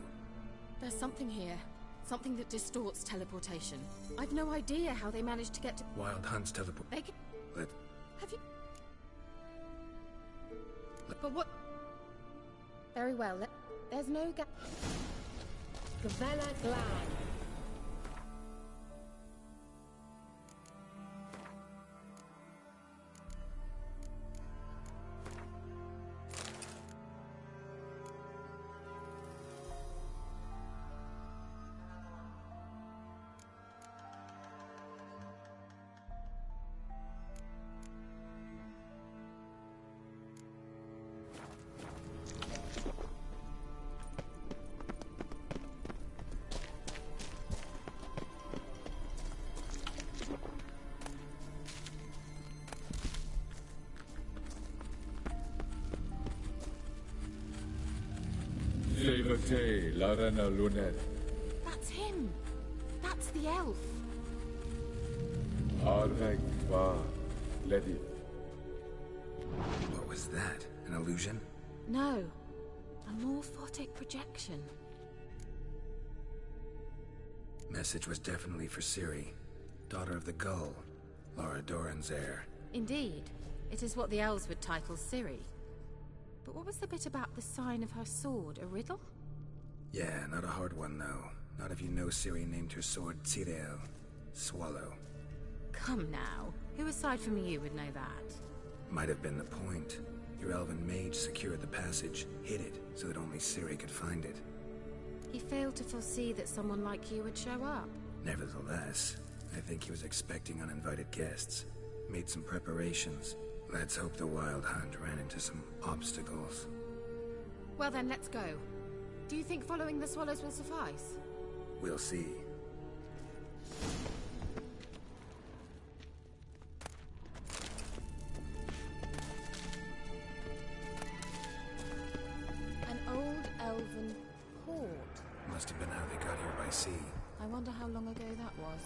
There's something here. Something that distorts teleportation. I've no idea how they managed to get to... Wild Hunt's teleport... They can... Let... Have you... But what... Very well, there's no gap... Gavella Glan. Sevate Larena Lunet. That's him. That's the elf. Arvek Va Ledith. What was that? An illusion? No. A morphotic projection. Message was definitely for Ciri, daughter of the Gull, Lara Doran's heir. Indeed. It is what the elves would title Ciri. But what was the bit about the sign of her sword? A riddle? Yeah, not a hard one though. Not if you know Ciri named her sword Tirael, Swallow. Come now. Who aside from you would know that? Might have been the point. Your elven mage secured the passage, hid it, so that only Ciri could find it. He failed to foresee that someone like you would show up. Nevertheless, I think he was expecting uninvited guests. Made some preparations. Let's hope the Wild Hunt ran into some obstacles. Well then, let's go. Do you think following the swallows will suffice? We'll see. An old elven port. Must have been how they got here by sea. I wonder how long ago that was.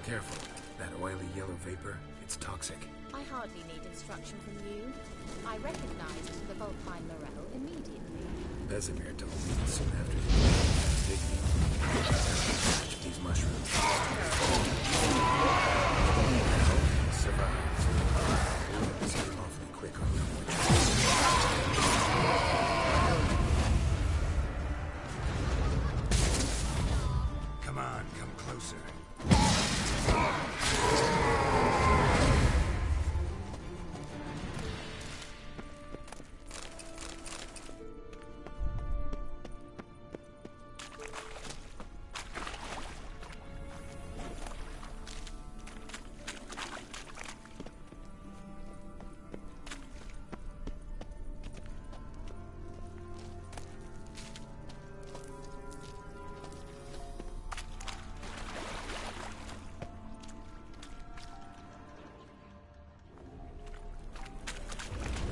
Careful. That oily yellow vapor, it's toxic. I hardly need instruction from you. I recognized the Volpine Morel immediately. Vesemir told me soon after he digging these mushrooms. Survived. They're awfully quick on them. Come on, come closer.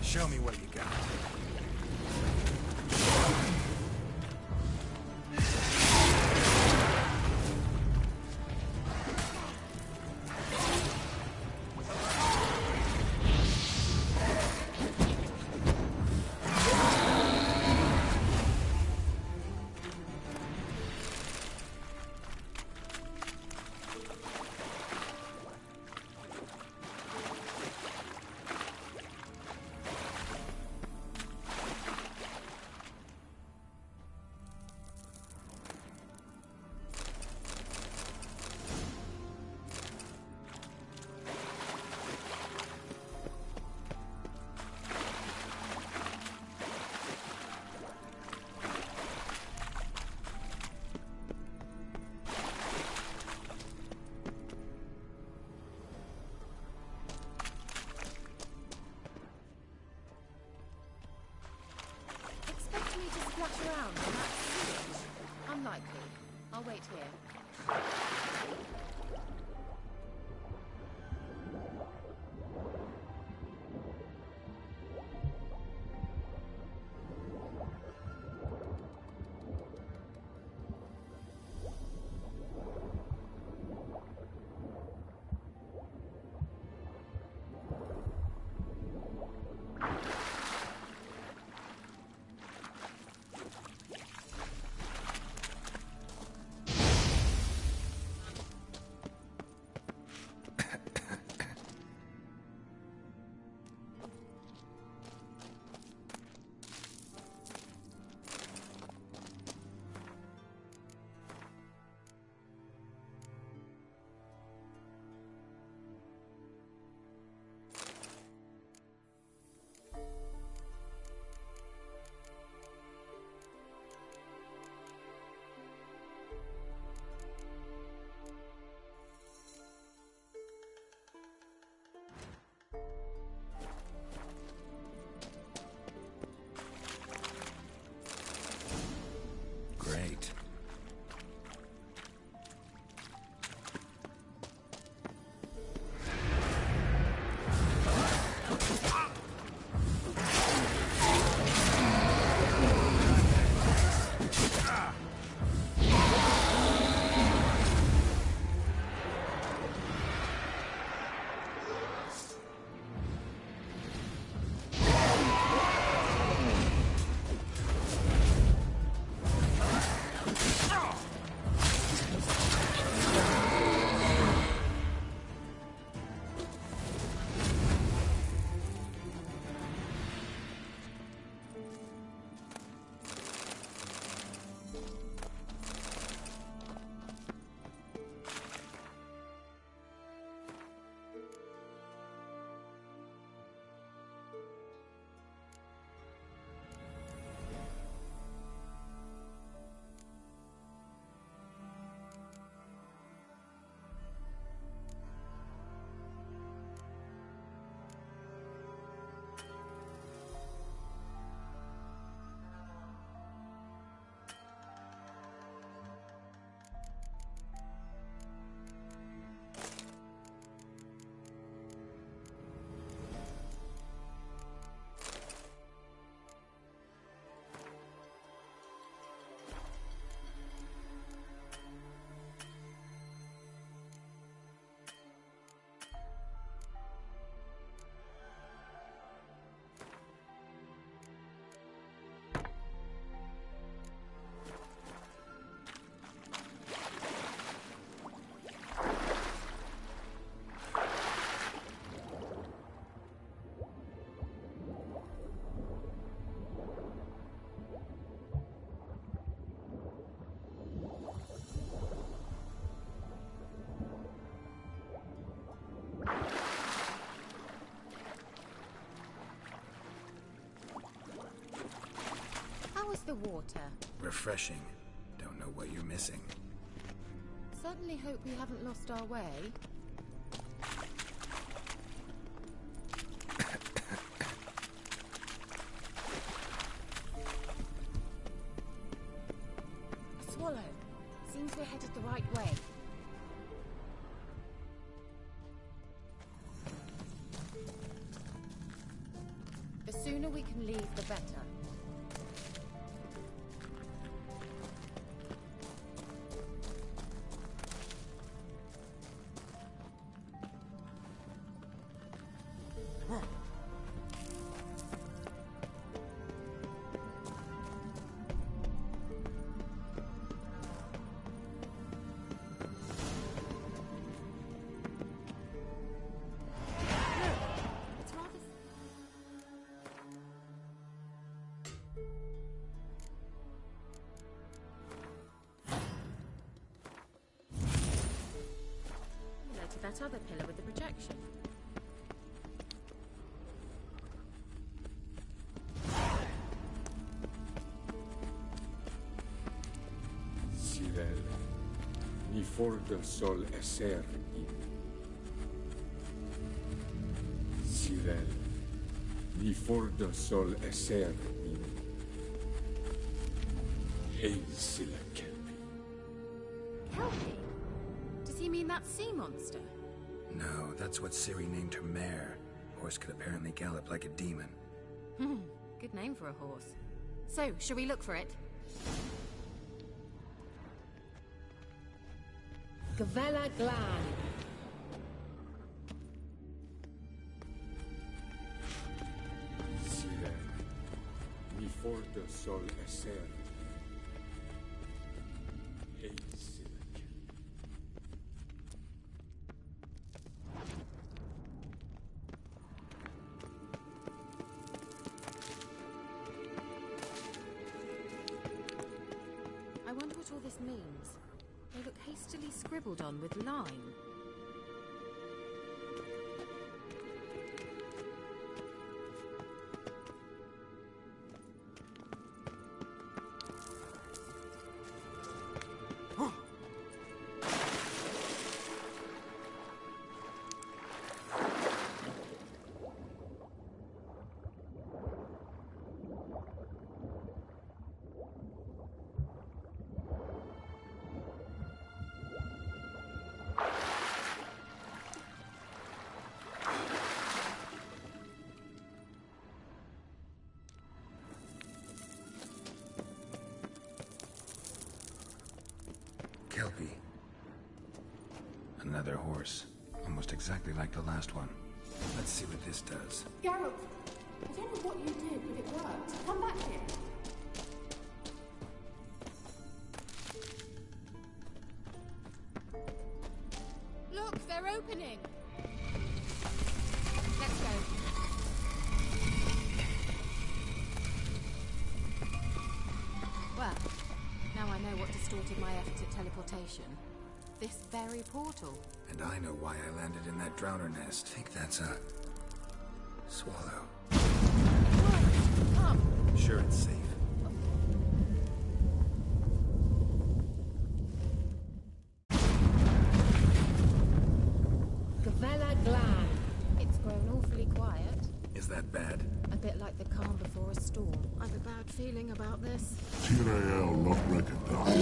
Show me what you got. Expect me to splash around in that sewage? Unlikely. I'll wait here. was the water? Refreshing. Don't know what you're missing. Certainly hope we haven't lost our way. A swallow. Seems we're headed the right way. The sooner we can leave, the better. That other pillar with the projection. Cyril, ni for del sol esser in. Cyril, ni for del sol esser in. Hey, Silla Kelpie. Kelpie? Does he mean that sea monster? No, that's what Ciri named her mare. Horse could apparently gallop like a demon. Good name for a horse. So, shall we look for it? Gavella Glan. Cyril, ni for del sol esser. Hey, Silla Kelpie. I wonder what all this means. They look hastily scribbled on with lime. Kelpie. Another horse. Almost exactly like the last one. Let's see what this does. Geralt, I don't know what you did, but it worked. Come back here. Look, they're opening! Let's go. Well, now I know what distorted my efforts at teleportation. This very portal. And I know why I landed in that drowner nest. I think that's a... swallow. Come! Sure it's safe. Gavella Glan. It's grown awfully quiet. Is that bad? A bit like the calm before a storm. I've a bad feeling about this. Tyrael not recognize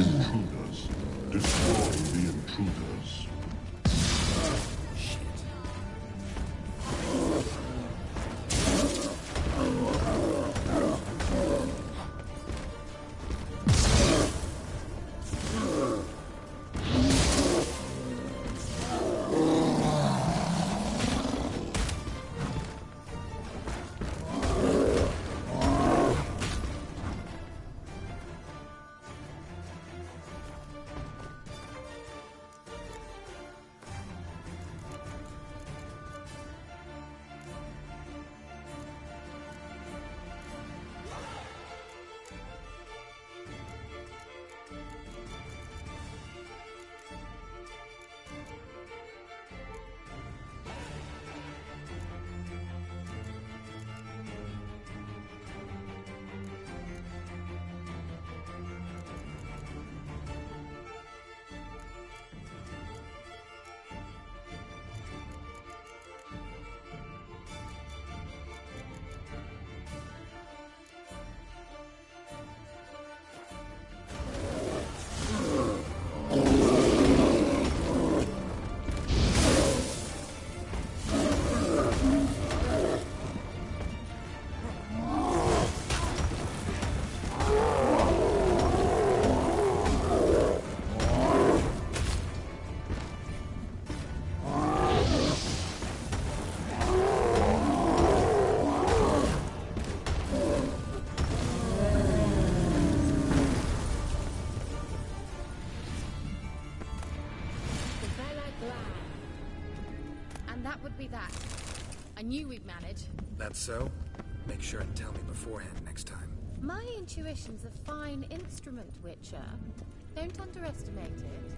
intruders. Destroy the intruders. would be that. I knew we'd manage. That's so? Make sure and tell me beforehand next time. My intuition's a fine instrument, Witcher. Don't underestimate it.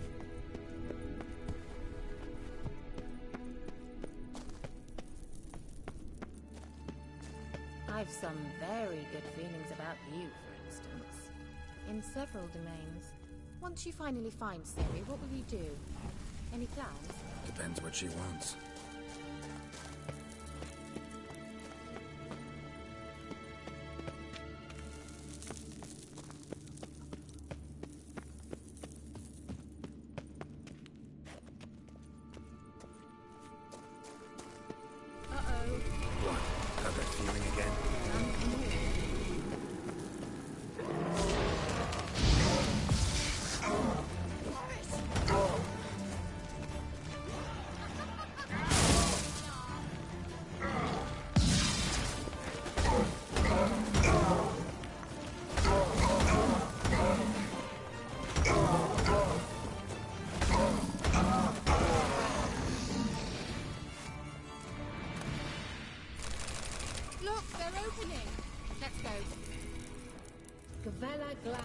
I've some very good feelings about you, for instance. In several domains. Once you finally find Ciri, what will you do? Any plans? Depends what she wants. What? Got that feeling again? Look, they're opening! Let's go. Gavella Glan.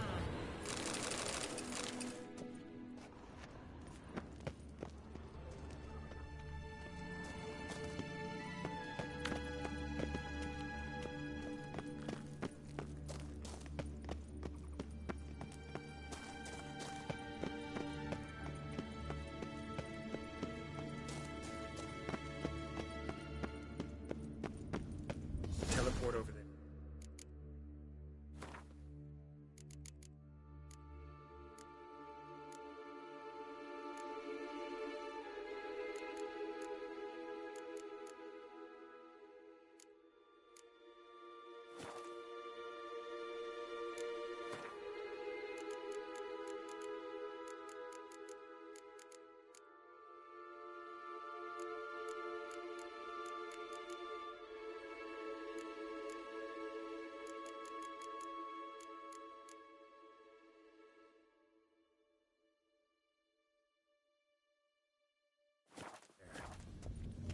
Teleport over there.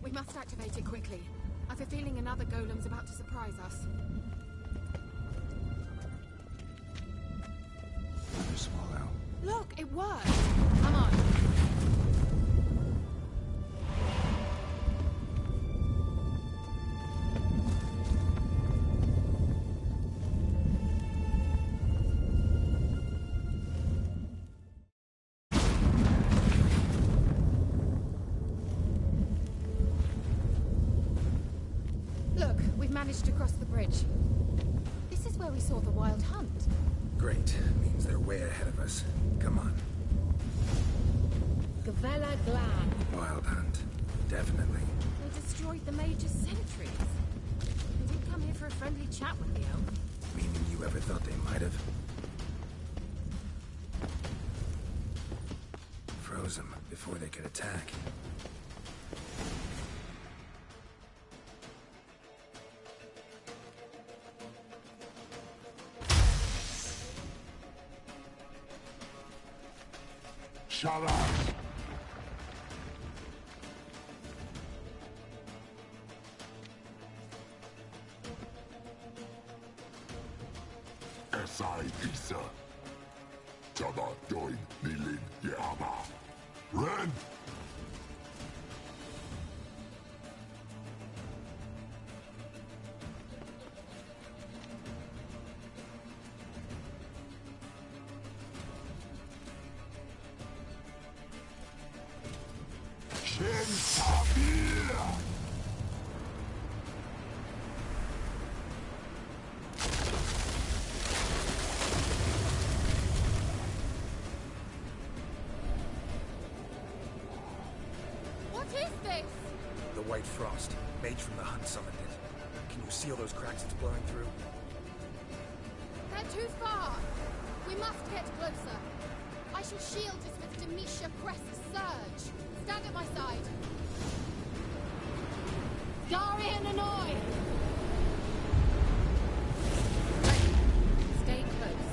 We must activate it quickly. I've a feeling another golem's about to surprise us. Swallow. Look, it worked! Come on. Look, we've managed to cross the bridge. This is where we saw the Wild Hunt. Great. Means they're way ahead of us. Come on. Gavella Glan. Wild Hunt. Definitely. They destroyed the Mage's sentries. They didn't come here for a friendly chat with the elf. Meaning you ever thought they might have? Froze them before they could attack. Shut up! Esai Isa. Tada doin nilin yama. Ren! What is this? The White Frost. Mage from the Hunt summoned it. Can you see all those cracks it's blowing through? They're too far. We must get closer. I shall shield us with Demetia Crest's surge. Stand at my side. Darian Annoy! Stay close.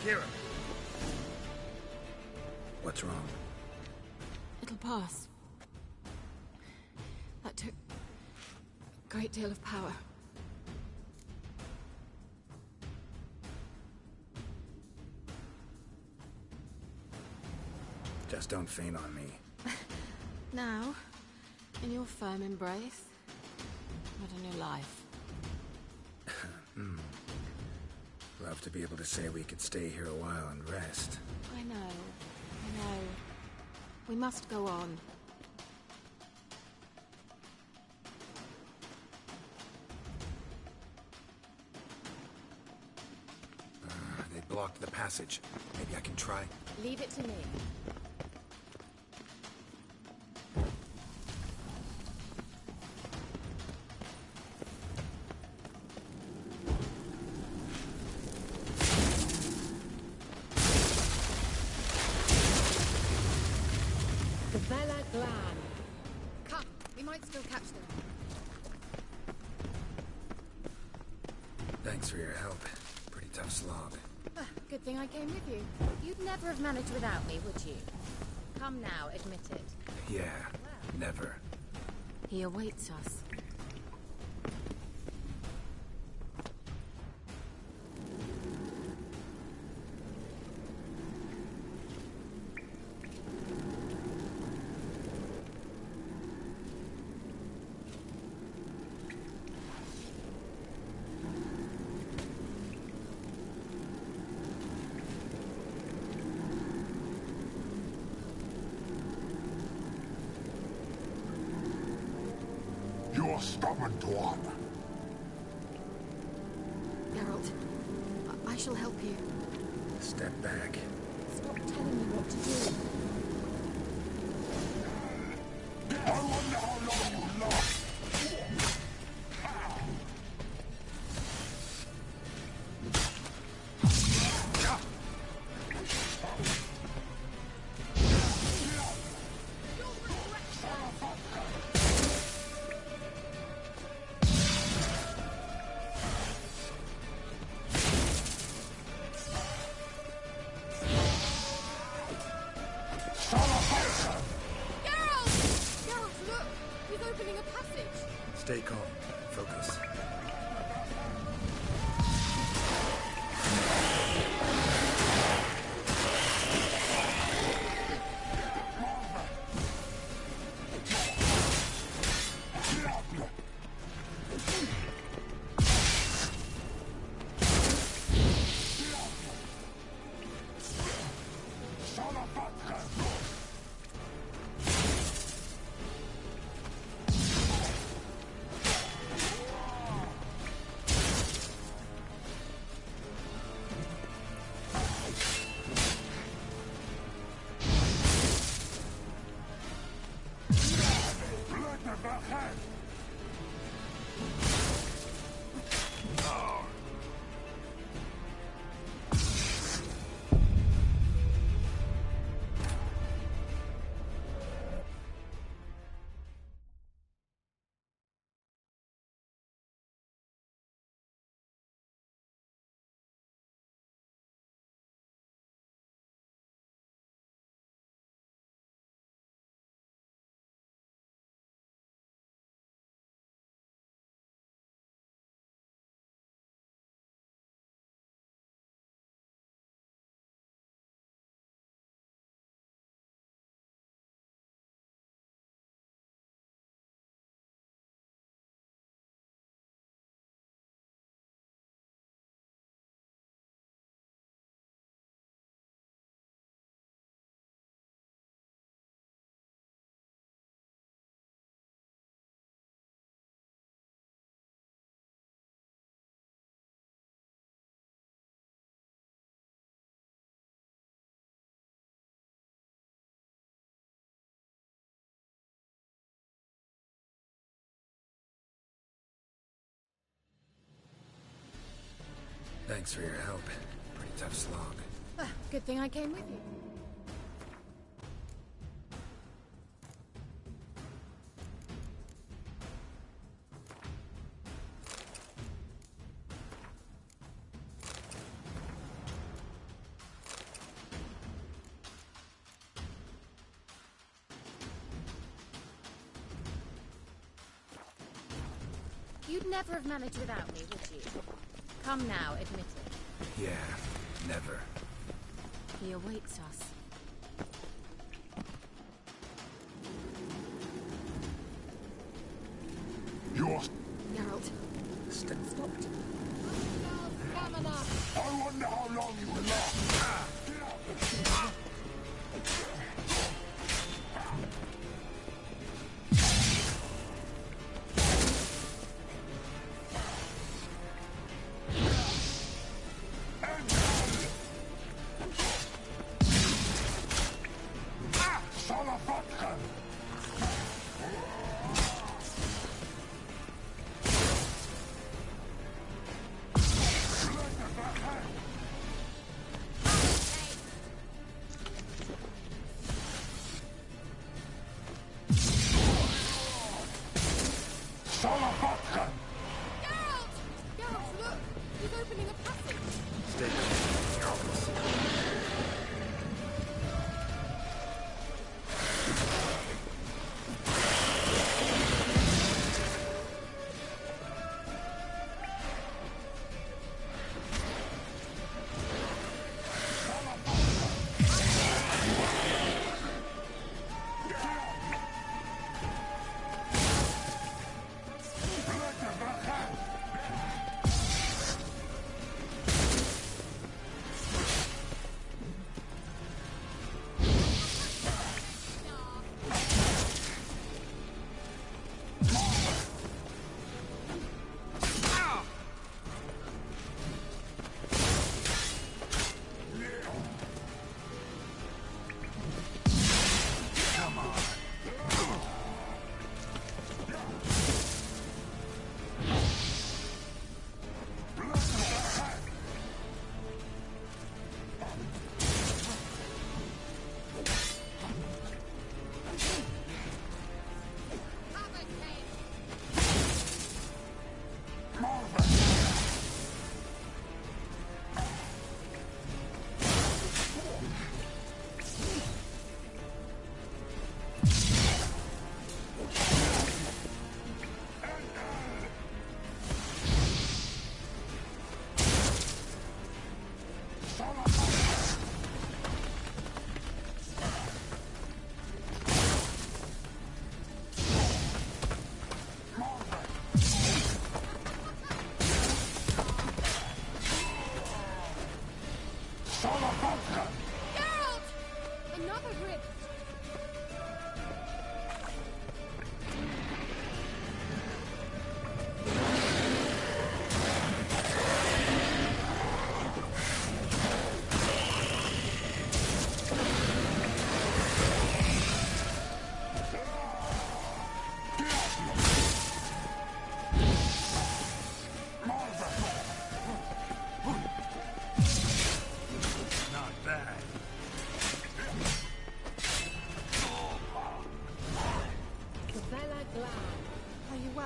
Kira! What's wrong? It'll pass. That took a great deal of power. Just don't faint on me. Now, in your firm embrace, what a new life. Love to be able to say we could stay here a while and rest. I know. We must go on. They blocked the passage. Maybe I can try. Leave it to me. Come, we might still catch them. Thanks for your help. Pretty tough slog. Good thing I came with you. You'd never have managed without me, would you? Come now, admit it. Yeah, never. He awaits us. You're stubborn, twat. Geralt, I shall help you. Step back. Stop telling me what to do. I wonder how long you last. Stay calm. Focus. Thanks for your help. Pretty tough slog. Good thing I came with you. You'd never have managed without me, would you? Come now, admit it. Yeah, never. He awaits us. You're... Geralt. Stop. I wonder how long you will last.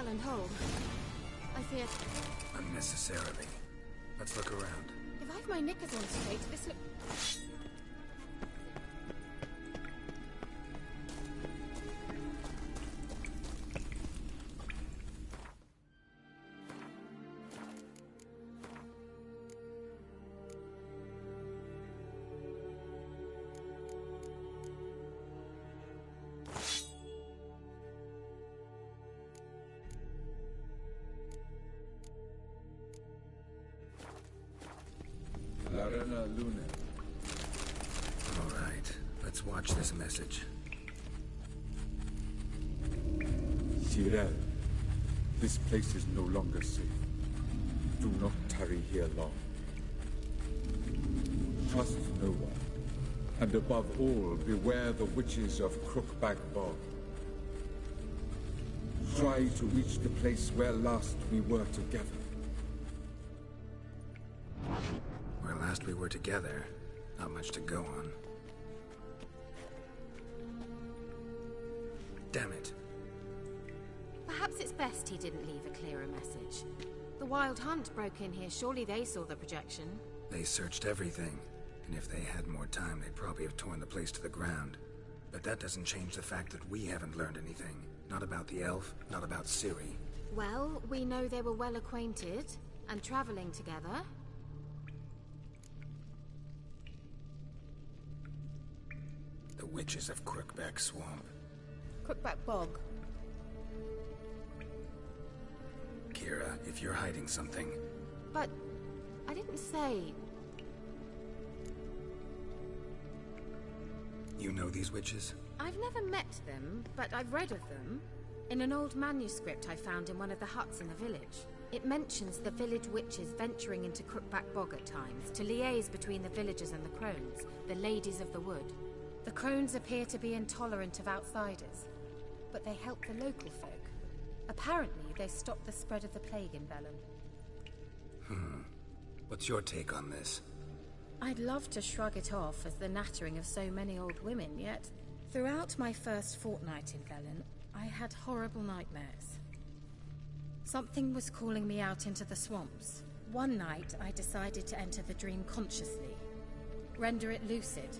And whole. I fear... Unnecessarily. Let's look around. If I've my knickers on straight, this look... Larena Luna. All right, let's watch this message. Tyrell, this place is no longer safe. Do not tarry here long. Trust no one. And above all, beware the witches of Crookback Bog. Try to reach the place where last we were together. Where last we were together, not much to go on. Damn it. Perhaps it's best he didn't leave a clearer message. The Wild Hunt broke in here. Surely they saw the projection. They searched everything, and if they had more time, they'd probably have torn the place to the ground. But that doesn't change the fact that we haven't learned anything. Not about the elf, not about Ciri. Well, we know they were well acquainted and traveling together. The Witches of Crookback Swamp. Crookback Bog. Kira, if you're hiding something... But I didn't say... You know these witches? I've never met them, but I've read of them. In an old manuscript I found in one of the huts in the village. It mentions the village witches venturing into Crookback Bog at times to liaise between the villagers and the crones, the ladies of the wood. The crones appear to be intolerant of outsiders, but they help the local folk. Apparently, they stopped the spread of the plague in Velen. What's your take on this? I'd love to shrug it off as the nattering of so many old women, yet throughout my first fortnight in Velen, I had horrible nightmares. Something was calling me out into the swamps. One night, I decided to enter the dream consciously, render it lucid.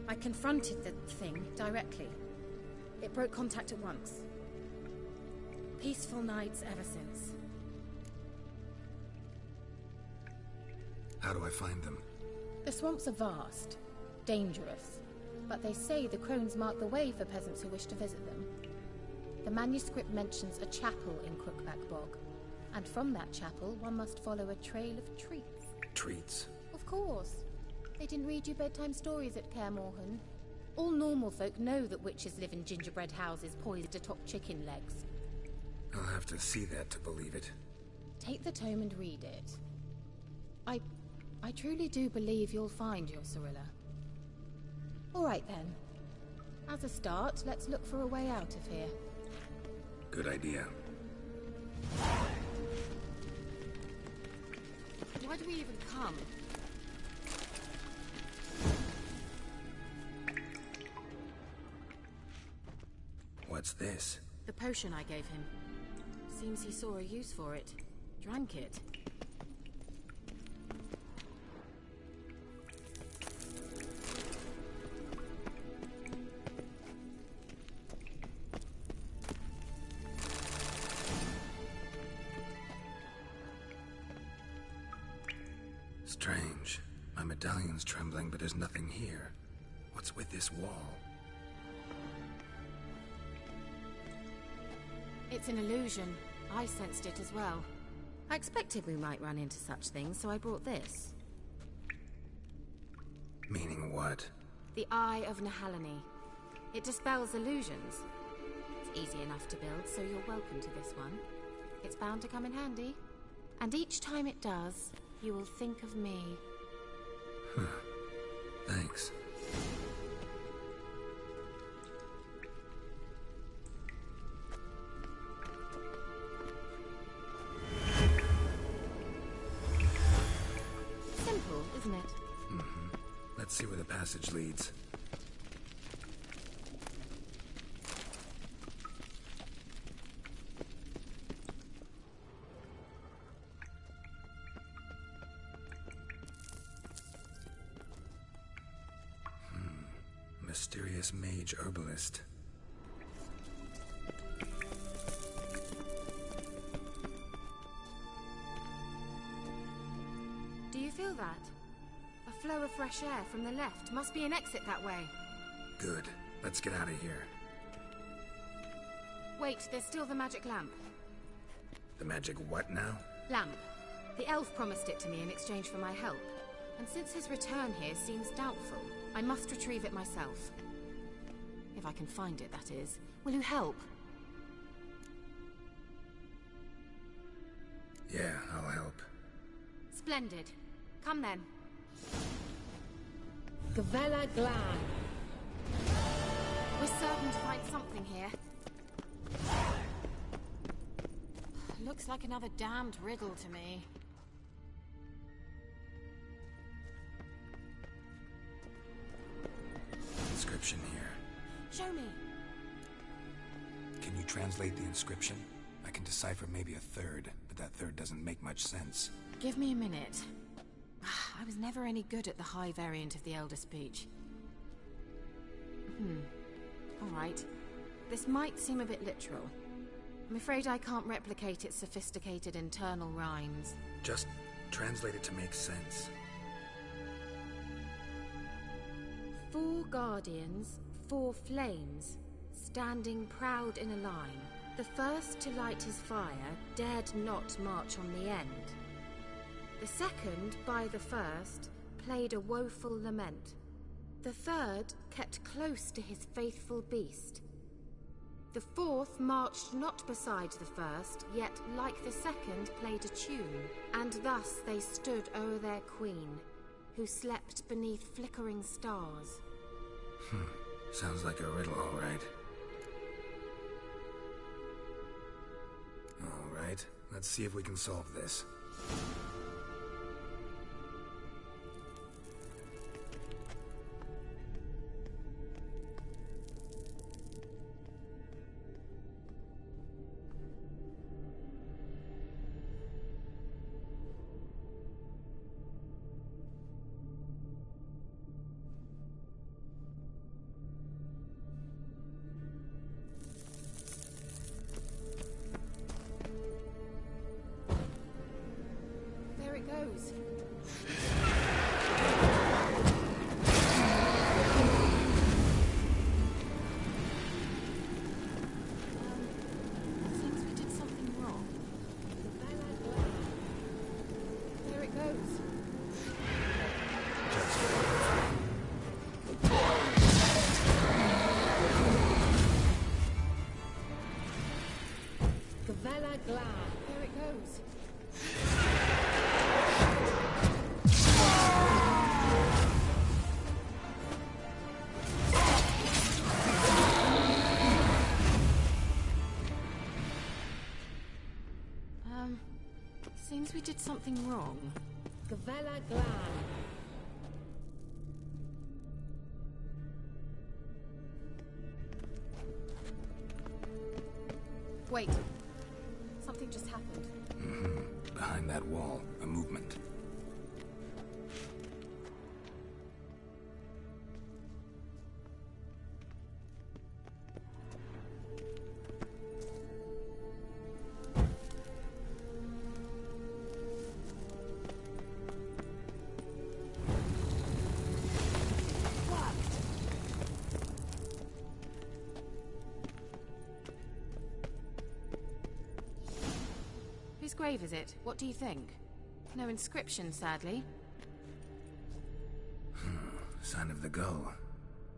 I confronted the thing directly. It broke contact at once. Peaceful nights ever since. How do I find them? The swamps are vast, dangerous, but they say the crones mark the way for peasants who wish to visit them. The manuscript mentions a chapel in Crookback Bog, and from that chapel one must follow a trail of treats. Treats? Of course. They didn't read you bedtime stories at Kaer Morhen. All normal folk know that witches live in gingerbread houses poised atop chicken legs. I'll have to see that to believe it. Take the tome and read it. I truly do believe you'll find your Cirilla. All right then. As a start, let's look for a way out of here. Good idea. Why do we even come? What's this? The potion I gave him. Seems he saw a use for it. Drank it. Strange. My medallion's trembling, but there's nothing here. What's with this wall? It's an illusion. I sensed it as well. I expected we might run into such things, so I brought this. Meaning what? The Eye of Nehaleni. It dispels illusions. It's easy enough to build, so you're welcome to this one. It's bound to come in handy. And each time it does, you will think of me. Thanks. Simple, isn't it? Let's see where the passage leads. Mysterious mage herbalist. Do you feel that? A flow of fresh air from the left. Must be an exit that way. Good. Let's get out of here. Wait, there's still the magic lamp. The magic what now? Lamp. The elf promised it to me in exchange for my help. And since his return here seems doubtful, I must retrieve it myself. If I can find it, that is. Will you help? Yeah, I'll help. Splendid. Come then. Gavella Glan. We're certain to find something here. Looks like another damned riddle to me. Inscription here. Show me. Can you translate the inscription? I can decipher maybe a third, but that third doesn't make much sense. Give me a minute. I was never any good at the high variant of the Elder Speech. All right. This might seem a bit literal. I'm afraid I can't replicate its sophisticated internal rhymes. Just translate it to make sense. 4 guardians, 4 flames, standing proud in a line. The first to light his fire dared not march on the end. The second, by the first, played a woeful lament. The third kept close to his faithful beast. The fourth marched not beside the first, yet like the second played a tune, and thus they stood o'er their queen, who slept beneath flickering stars. Sounds like a riddle, all right. All right, let's see if we can solve this. There it goes. Seems we did something wrong. There it goes. Gavella Glad. There it goes. Seems we did something wrong. Gavella Glad. Wait. Something just happened. Behind that wall, a movement. Whose grave is it? What do you think? No inscription, sadly. Sign of the gull.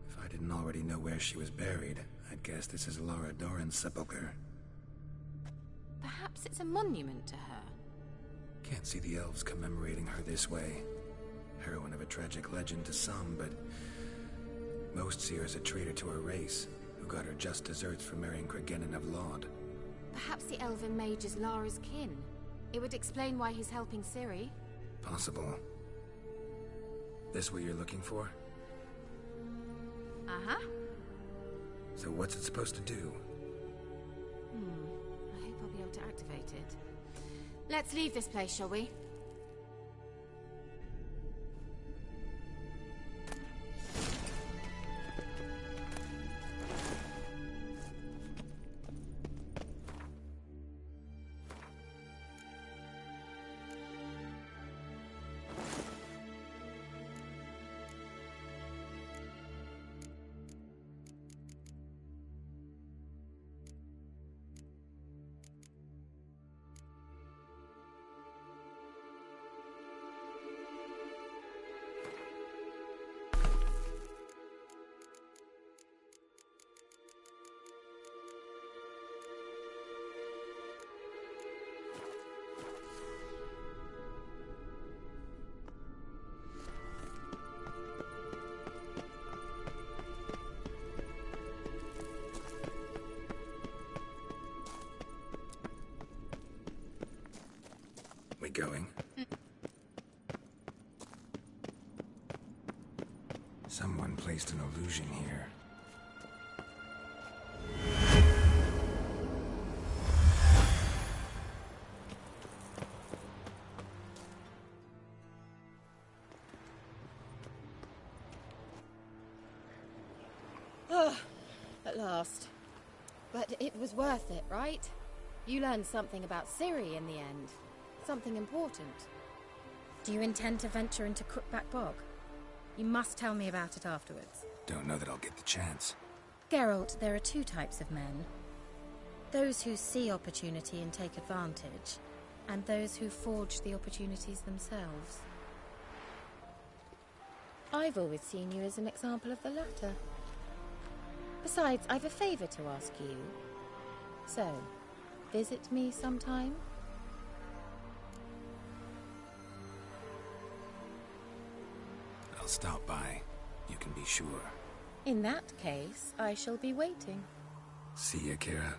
If I didn't already know where she was buried, I'd guess this is Lara Doran's sepulcher. Perhaps it's a monument to her. Can't see the elves commemorating her this way. Heroine of a tragic legend to some, but most see her as a traitor to her race, who got her just desserts for marrying Cregennan of Laud. Perhaps the elven mage is Lara's kin. It would explain why he's helping Ciri. Possible. This what you're looking for? Uh-huh. So what's it supposed to do? I hope I'll be able to activate it. Let's leave this place, shall we? We going? Someone placed an illusion here. Oh, at last. But it was worth it, right? You learned something about Ciri in the end. Something important. Do you intend to venture into Crookback Bog? You must tell me about it afterwards. Don't know that I'll get the chance. Geralt, there are two types of men. Those who see opportunity and take advantage, and those who forge the opportunities themselves. I've always seen you as an example of the latter. Besides, I've a favor to ask you. So, visit me sometime? I'll stop by. You can be sure. In that case, I shall be waiting. See ya, Kira.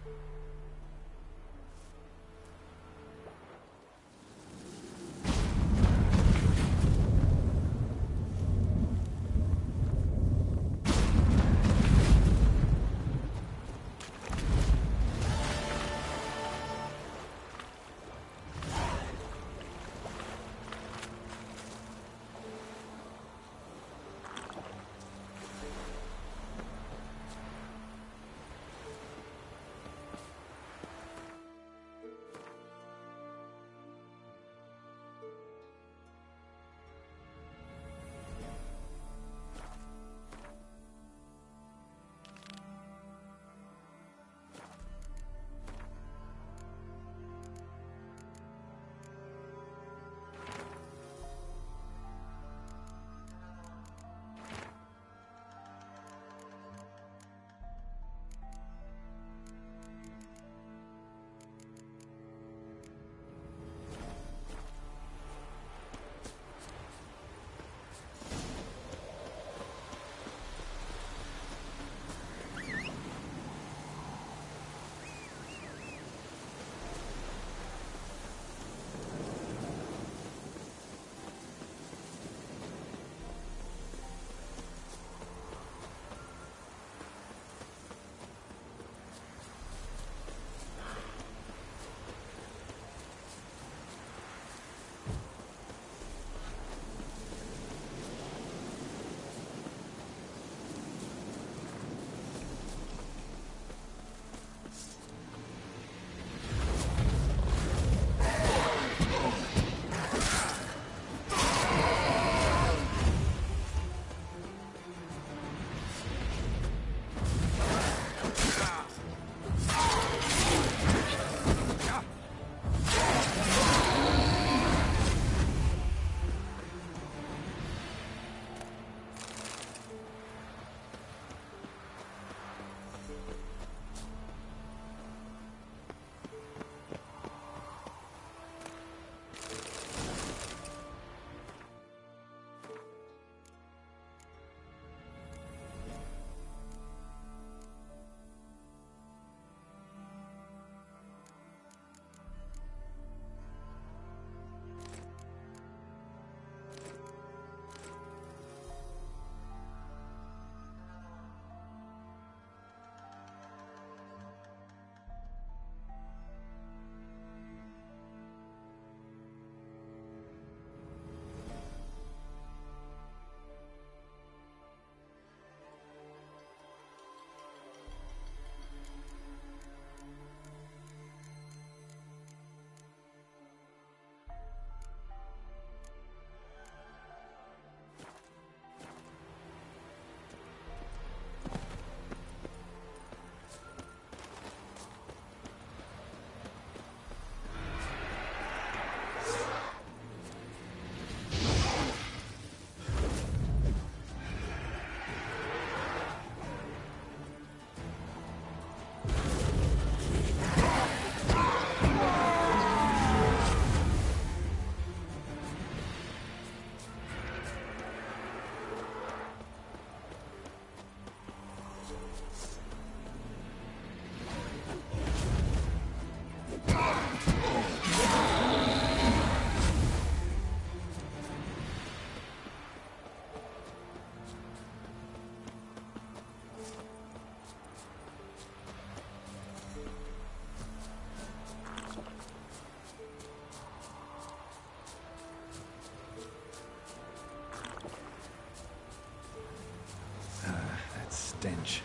Stench.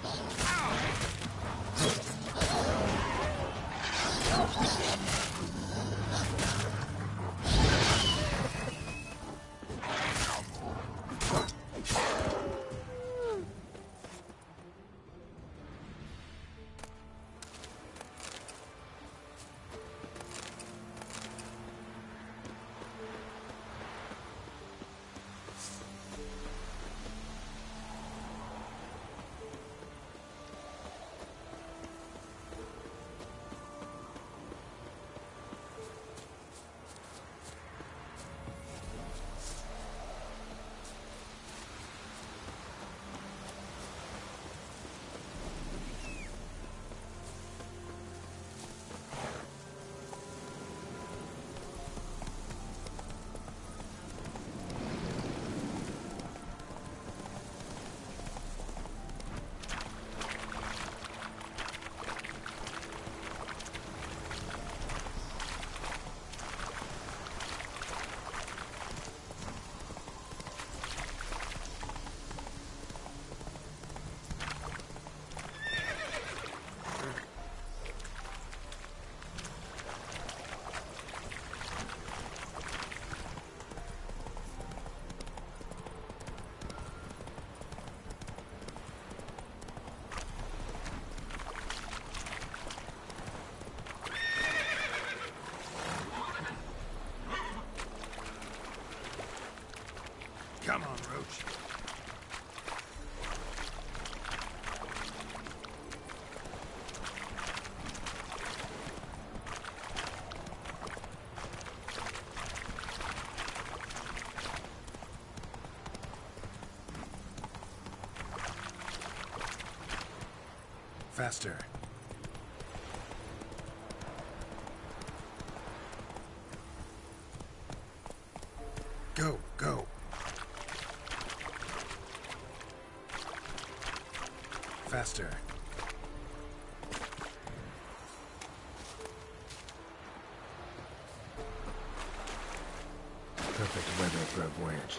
approach. Faster. Go, go. Faster. Perfect weather for a voyage.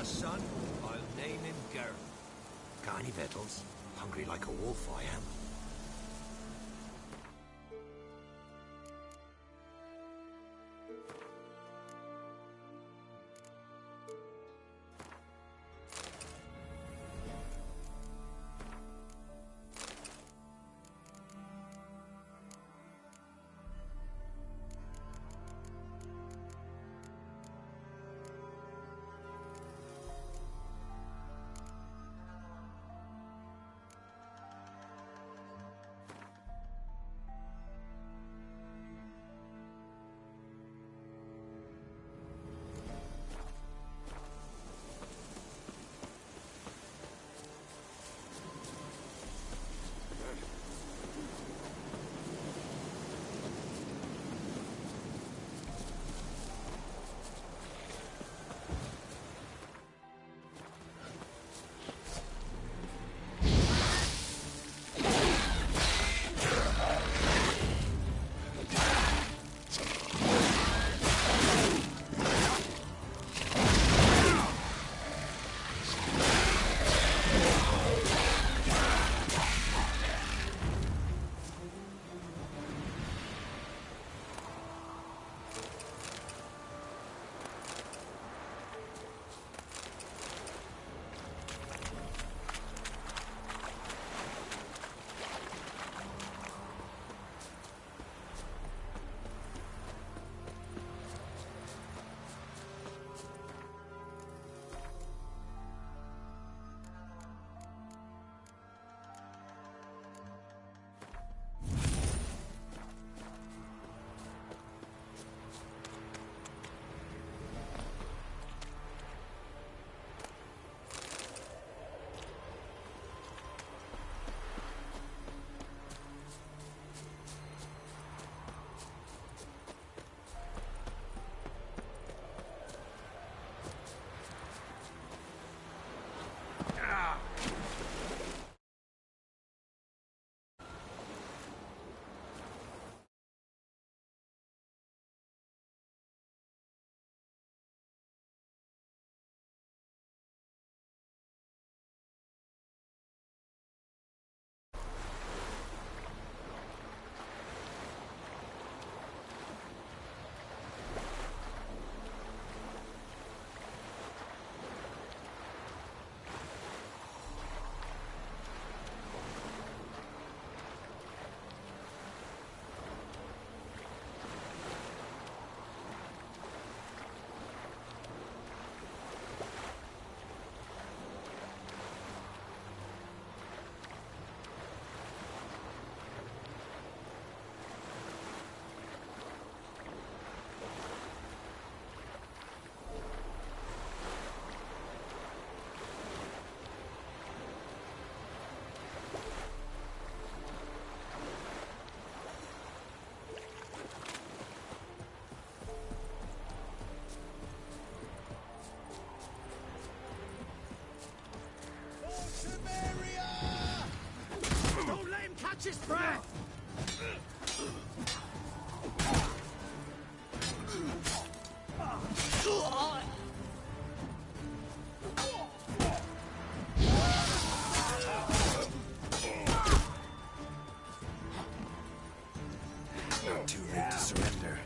a son, I'll name him Gert. Got any victuals? Hungry like a wolf, I am. Catch his breath! Not too late to surrender.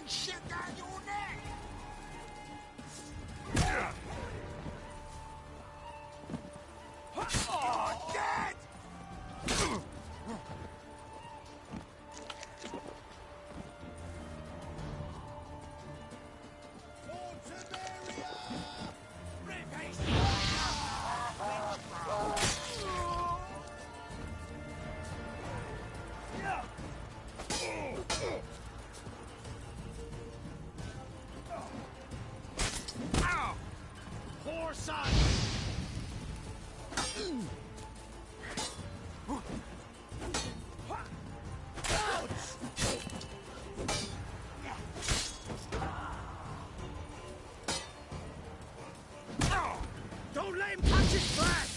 and shit down your neck! Oh, dead! Horse on! Don't let him catch his flag!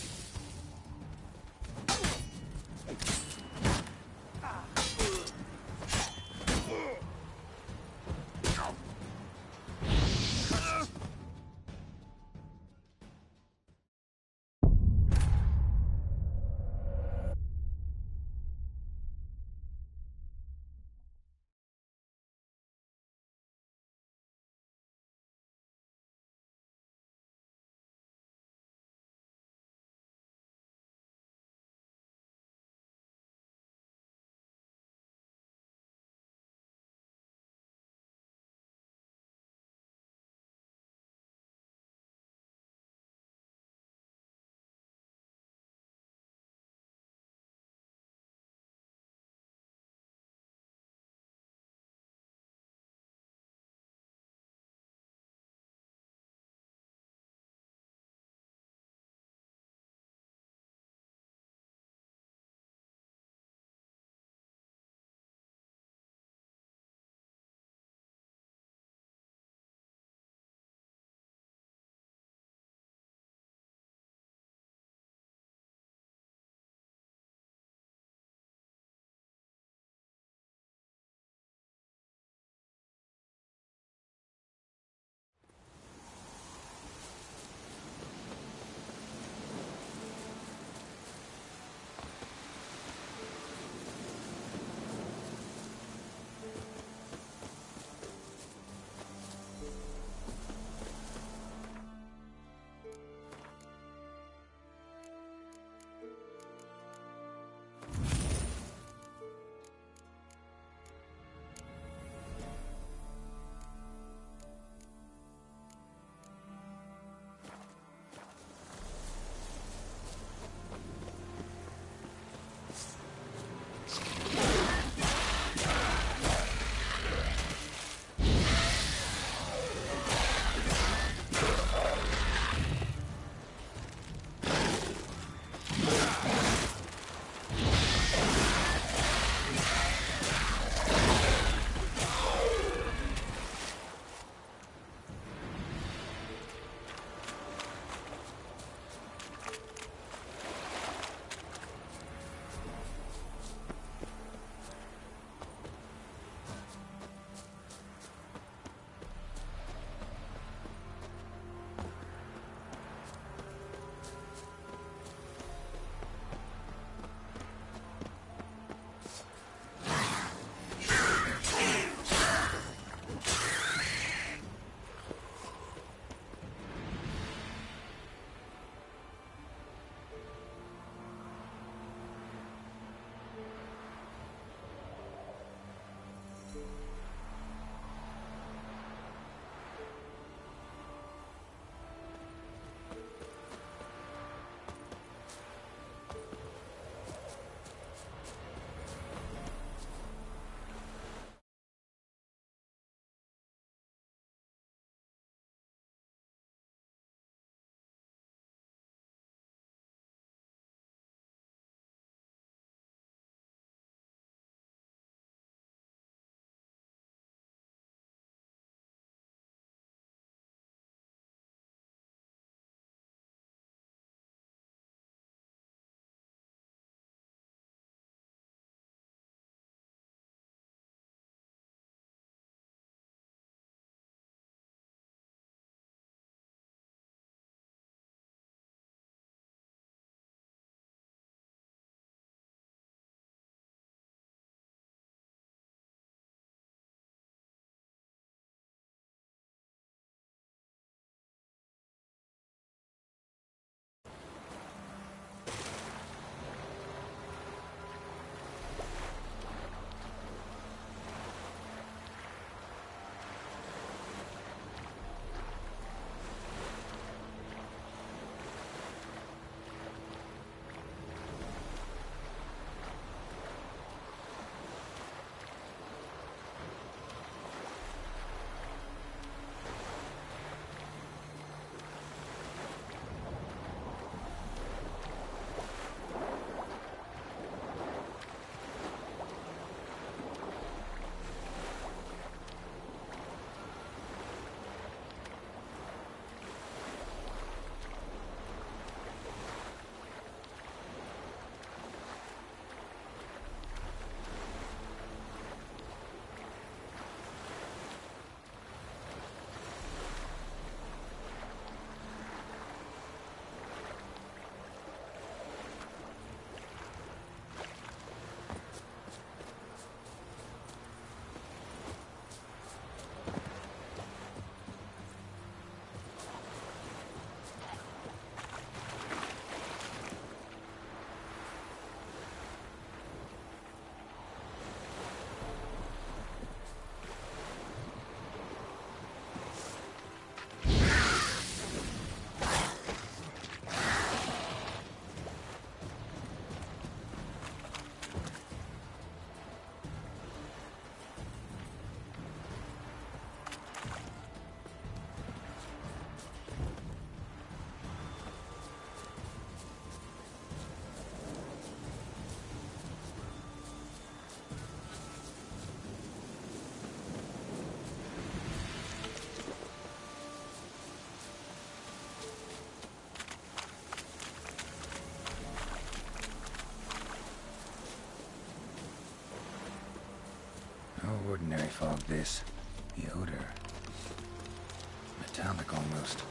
this? The odor. Metallic almost.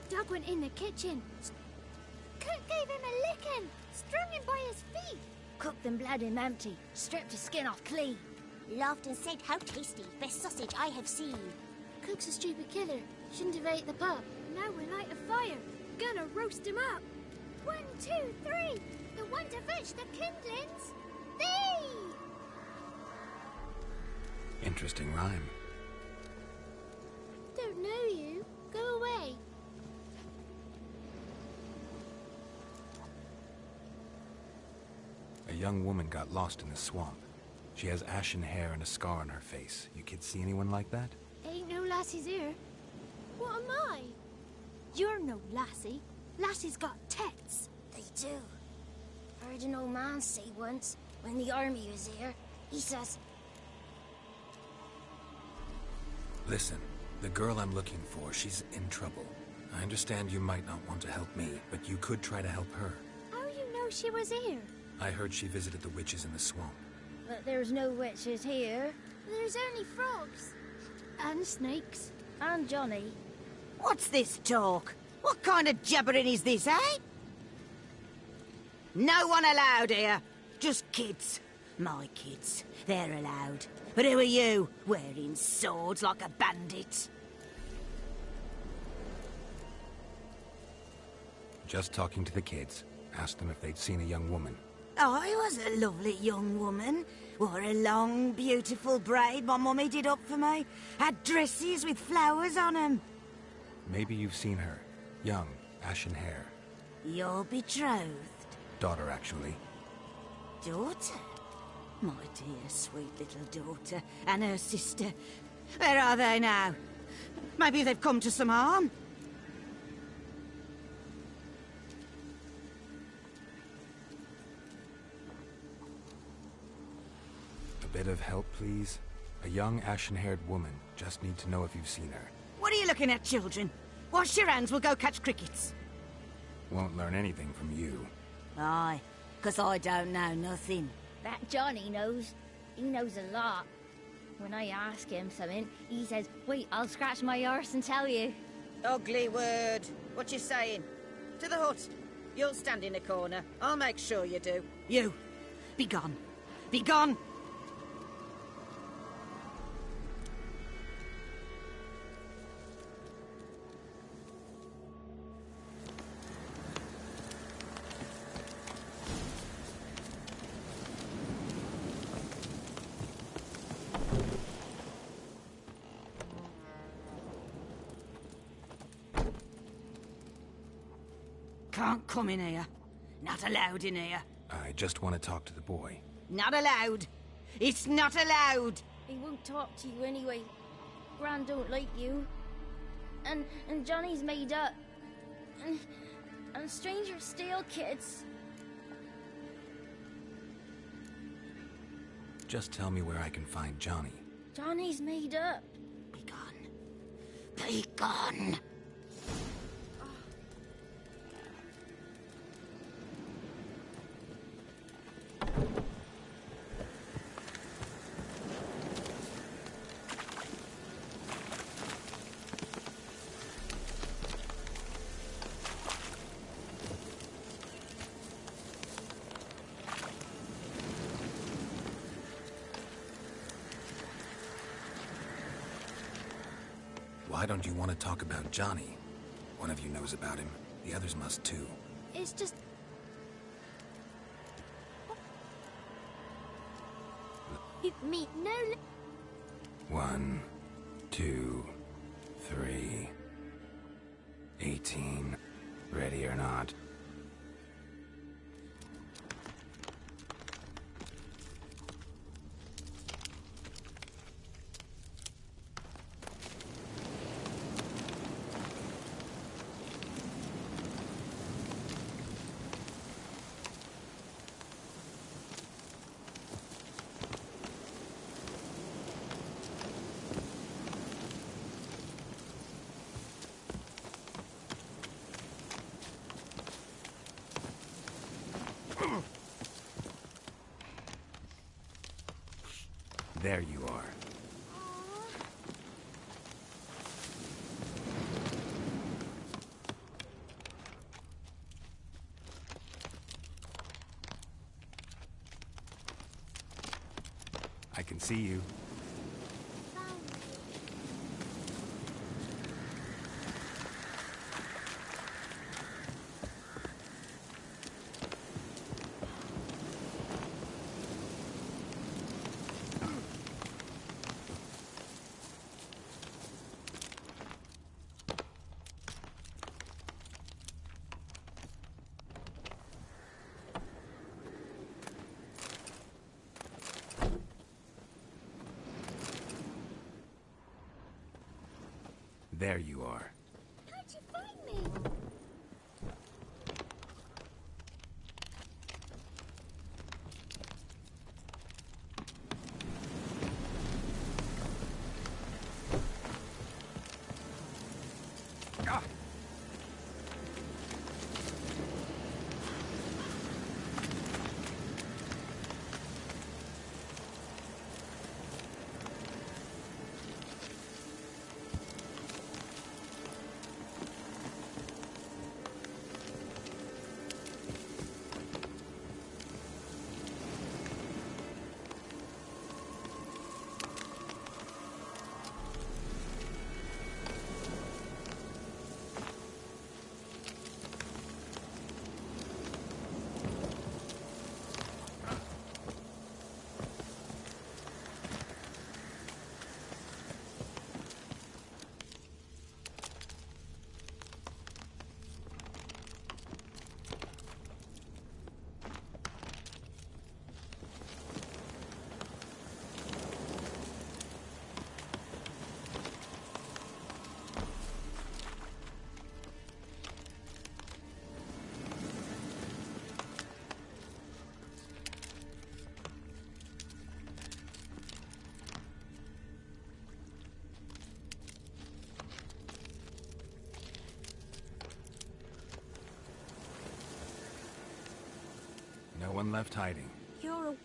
Doug went in the kitchen. Cook gave him a licking, strung him by his feet. Cooked and bled him empty, stripped his skin off clean. Laughed and said, "How tasty, best sausage I have seen." Cook's a stupid killer, shouldn't have ate the pup. Now we light a fire, gonna roast him up. 1, 2, 3, the one to fetch the kindlings. Thee! Interesting rhyme. Don't know you. Go away. A young woman got lost in the swamp. She has ashen hair and a scar on her face. You kids see anyone like that? Ain't no lassies here. What am I? You're no lassie. Lassies got tets. They do. Heard an old man say once, when the army was here, he says... Listen, the girl I'm looking for, she's in trouble. I understand you might not want to help me, but you could try to help her. How you know she was here? I heard she visited the witches in the swamp. But there's no witches here. There's only frogs. And snakes. And Johnny. What's this talk? What kind of jabbering is this, eh? No one allowed here. Just kids. My kids. They're allowed. But who are you, wearing swords like a bandit? Just talking to the kids. Asked them if they'd seen a young woman. I was a lovely young woman. Wore a long, beautiful braid my mummy did up for me. Had dresses with flowers on them. Maybe you've seen her. Young, ashen hair. Your betrothed? Daughter, actually. Daughter? My dear, sweet little daughter. And her sister. Where are they now? Maybe they've come to some harm. A bit of help, please? A young, ashen-haired woman. Just need to know if you've seen her. What are you looking at, children? Wash your hands, we'll go catch crickets. Won't learn anything from you. Aye, 'cause I don't know nothing. That Johnny knows. He knows a lot. When I ask him something, he says, wait, I'll scratch my arse and tell you. Ugly word. What you saying? To the hut. You'll stand in a corner. I'll make sure you do. You, be gone. Be gone! Can't come in here. Not allowed in here. I just want to talk to the boy. Not allowed. It's not allowed. He won't talk to you anyway. Gran don't like you. And Johnny's made up. And strangers steal kids. Just tell me where I can find Johnny. Johnny's made up. Be gone. Be gone. Why don't you want to talk about Johnny? One of you knows about him. The others must too. It's just... Me, no... 1, 2, 3... 18. Ready or not. There you are. I can see you. There you are. How'd you find me? one left hiding. You're a...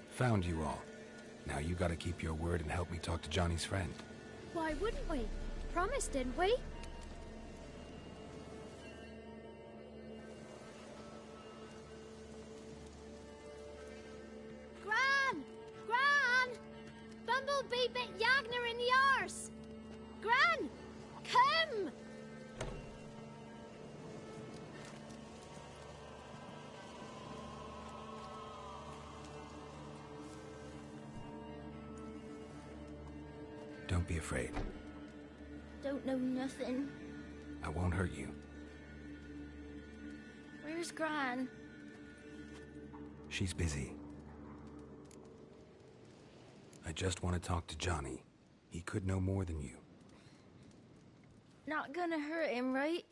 Found you all. Now you gotta keep your word and help me talk to Johnny's friend. Why wouldn't we? Promised, didn't we? Gran! Gran! Bumblebee bit Yagner in the arse! Gran! Come! Don't be afraid. Don't know nothing. I won't hurt you. Where's Gran? She's busy. I just want to talk to Johnny. He could know more than you. Not gonna hurt him, right?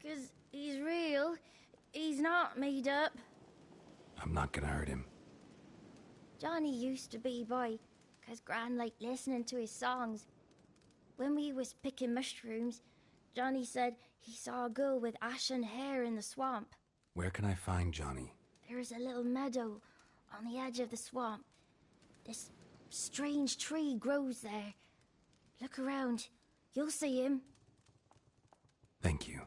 'Cause he's real. He's not made up. I'm not gonna hurt him. Johnny used to be boy, 'cause Gran liked listening to his songs. When we was picking mushrooms, Johnny said he saw a girl with ashen hair in the swamp. Where can I find Johnny? There's a little meadow on the edge of the swamp. This strange tree grows there. Look around. You'll see him. Thank you.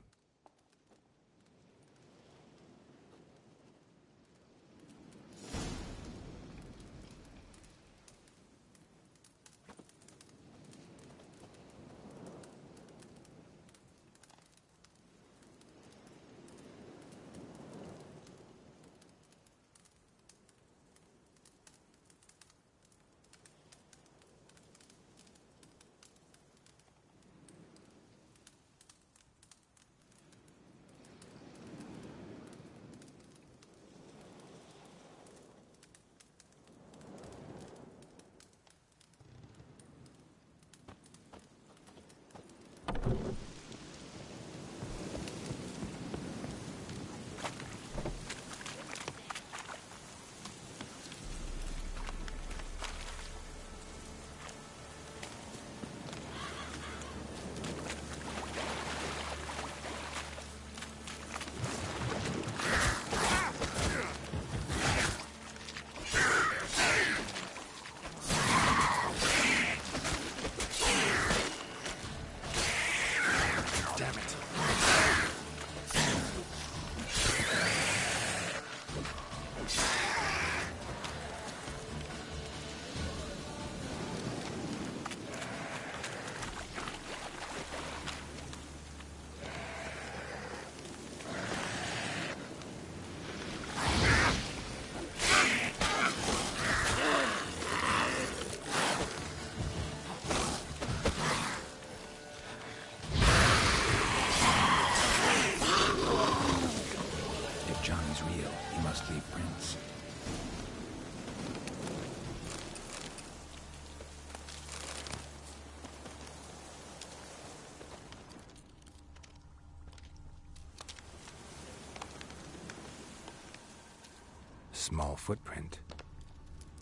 Small footprint.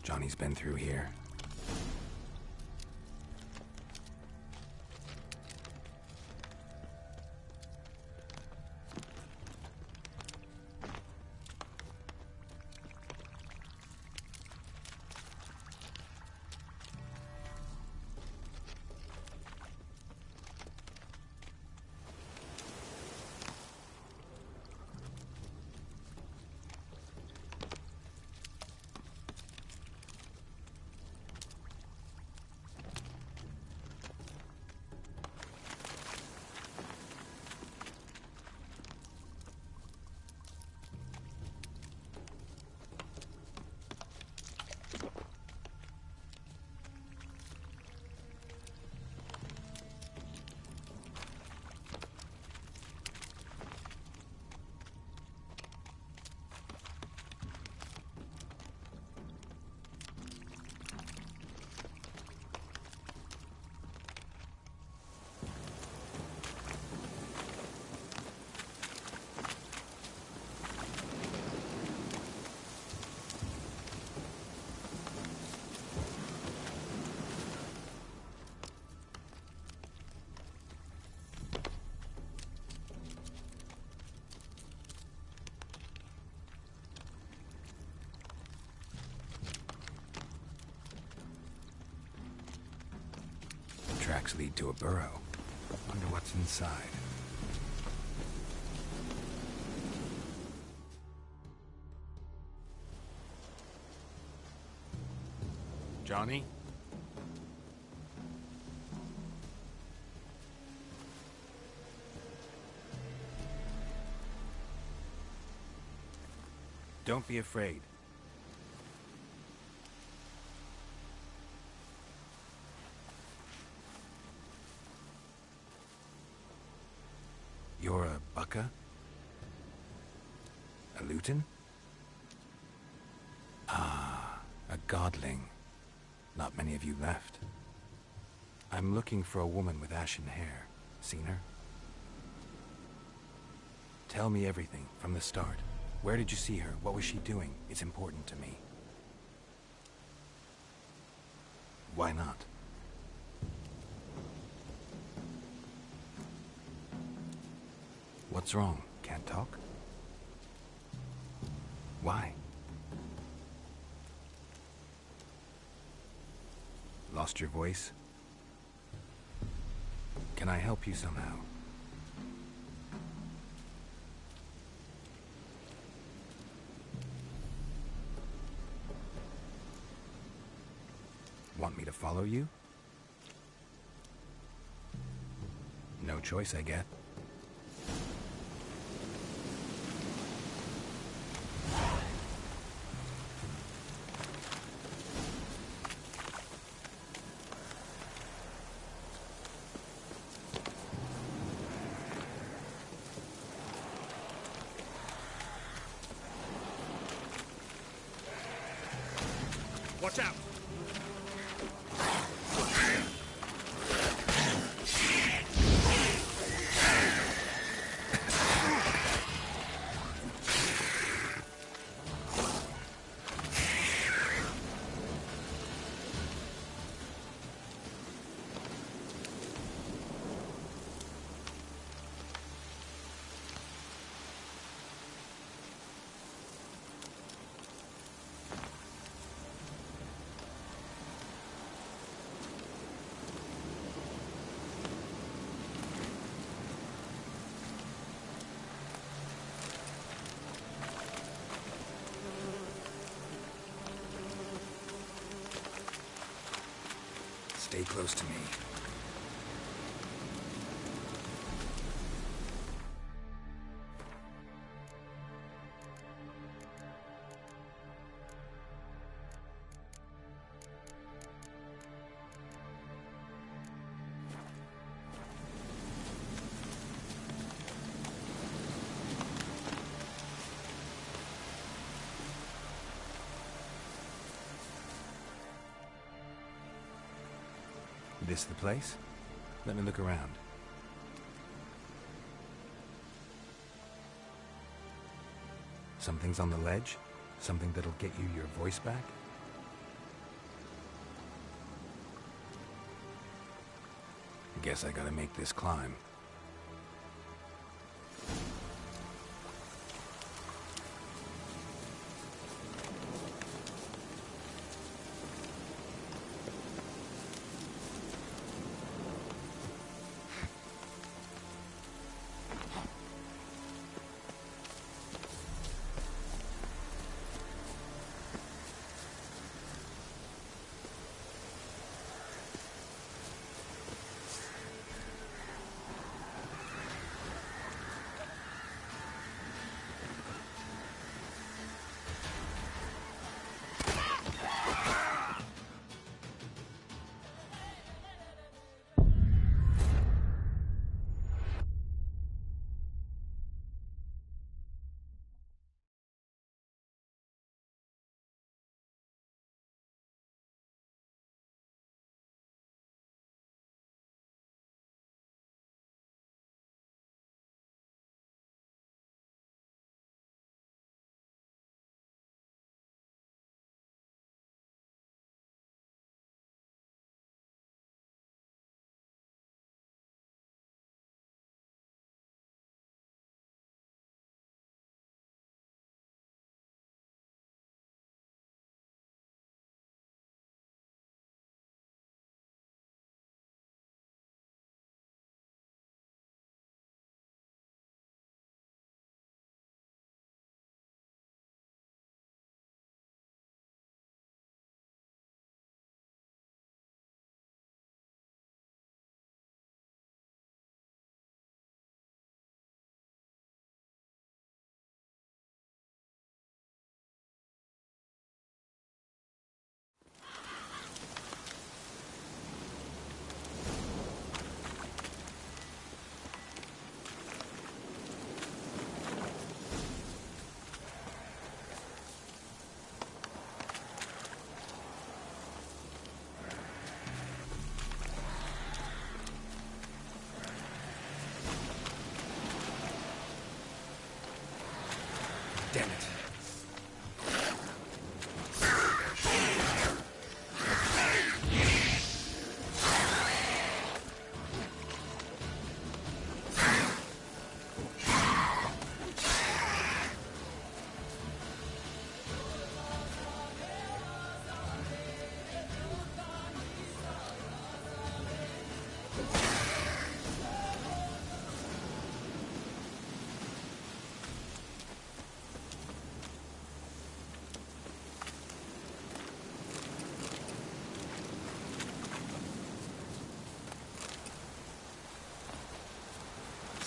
Johnny's been through here. tracks lead to a burrow. Wonder what's inside. Johnny? Don't be afraid. You're a Bukka? A Luton? Ah, a godling. Not many of you left. I'm looking for a woman with ashen hair. Seen her? Tell me everything, from the start. Where did you see her? What was she doing? It's important to me. Why not? What's wrong? Can't talk? Why? Lost your voice? Can I help you somehow? Want me to follow you? No choice, I get. Watch out! Stay close to me. This the place? Let me look around. Something's on the ledge? Something that'll get you your voice back? Guess I gotta make this climb.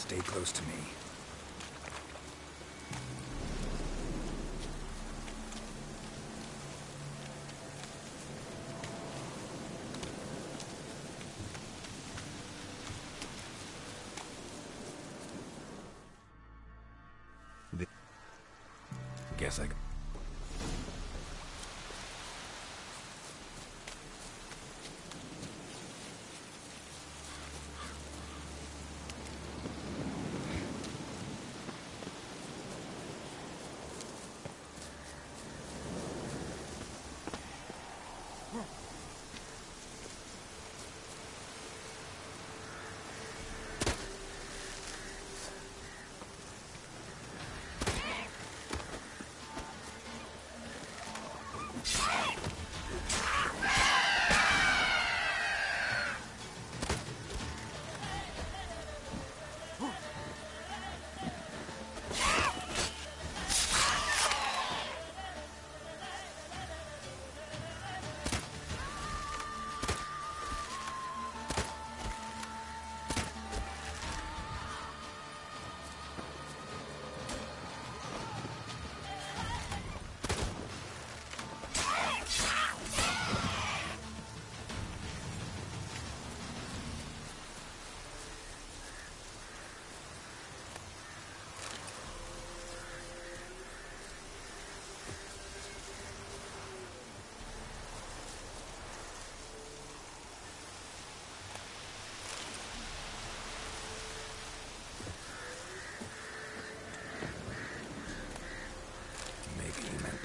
Stay close to me. Guess I...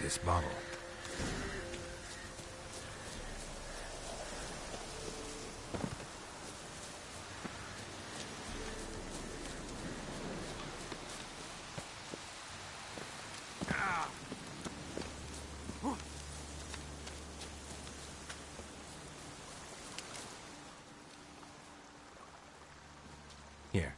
This bottle. Here.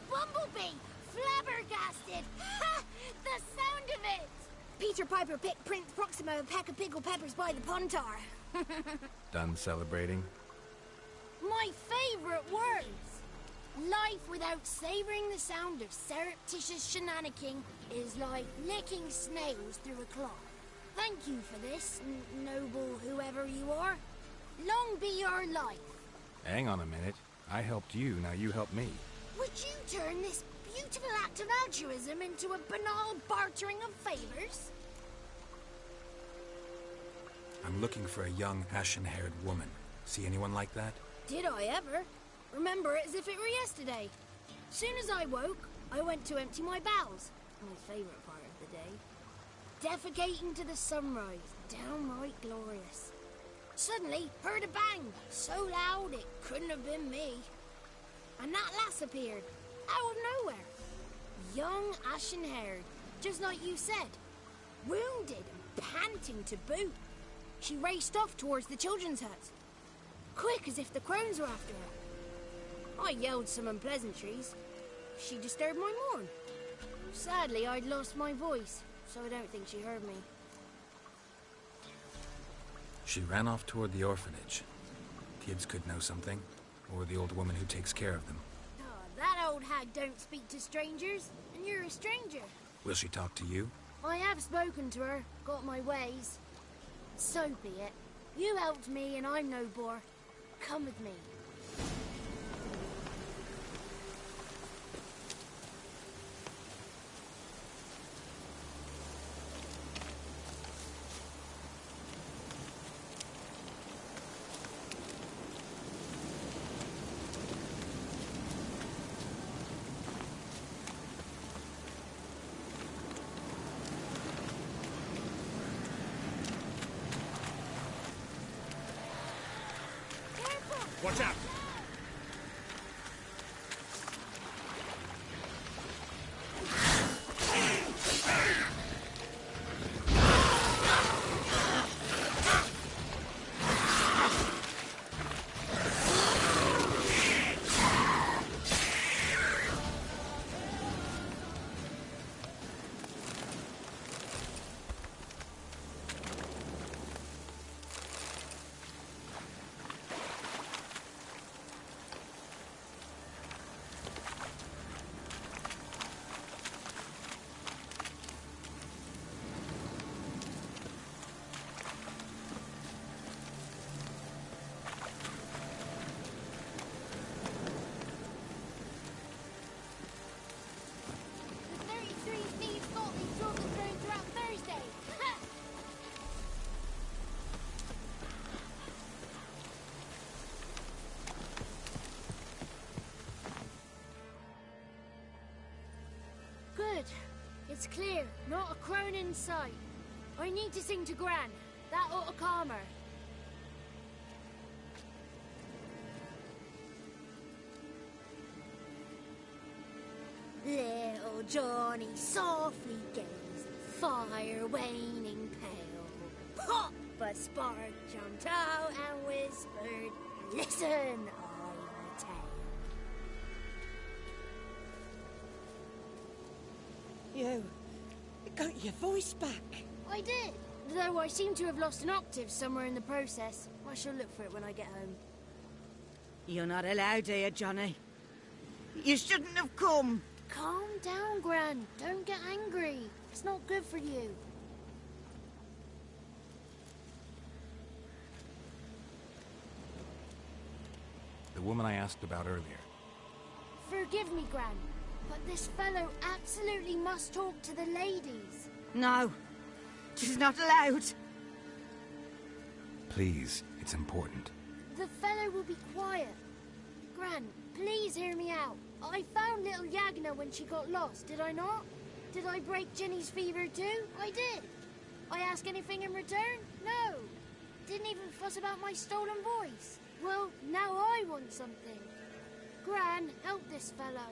Bumblebee! Flabbergasted! Ha! The sound of it! Peter Piper picked Prince Proximo a pack of pickle peppers by the Pontar. Done celebrating? My favourite words! Life without savouring the sound of surreptitious shenanigans is like licking snails through a cloth. Thank you for this, noble whoever you are. Long be your life. Hang on a minute. I helped you, now you help me. Would you turn this beautiful act of altruism into a banal bartering of favours? I'm looking for a young, ashen-haired woman. See anyone like that? Did I ever? Remember it as if it were yesterday. Soon as I woke, I went to empty my bowels. My favourite part of the day. Defecating to the sunrise. Downright glorious. Suddenly, heard a bang. So loud it couldn't have been me. And that lass appeared, out of nowhere. Young, ashen-haired, just like you said. Wounded and panting to boot. She raced off towards the children's huts. Quick as if the crones were after her. I yelled some unpleasantries. She disturbed my morn. Sadly, I'd lost my voice, so I don't think she heard me. She ran off toward the orphanage. Kids could know something. Or the old woman who takes care of them. Oh, that old hag don't speak to strangers, and you're a stranger. Will she talk to you? I have spoken to her, got my ways. So be it. You helped me, and I'm no bore. Come with me. Watch out! clear. Not a crone in sight. I need to sing to Gran. That ought to calm her. Little Johnny softly gazed, fire waning pale. Pop! A spark jumped out and whispered, "Listen, I'll tell." You got your voice back. I did, though I seem to have lost an octave somewhere in the process. I shall look for it when I get home. You're not allowed here, Johnny. You shouldn't have come. Calm down, Gran. Don't get angry. It's not good for you. The woman I asked about earlier. Forgive me, Gran, but this fellow absolutely must talk to the ladies. No, she's not allowed. Please, it's important. The fellow will be quiet. Gran, please hear me out. I found little Yagna when she got lost, did I not? Did I break Ginny's fever too? I did. I ask anything in return? No. Didn't even fuss about my stolen voice. Well, now I want something. Gran, help this fellow.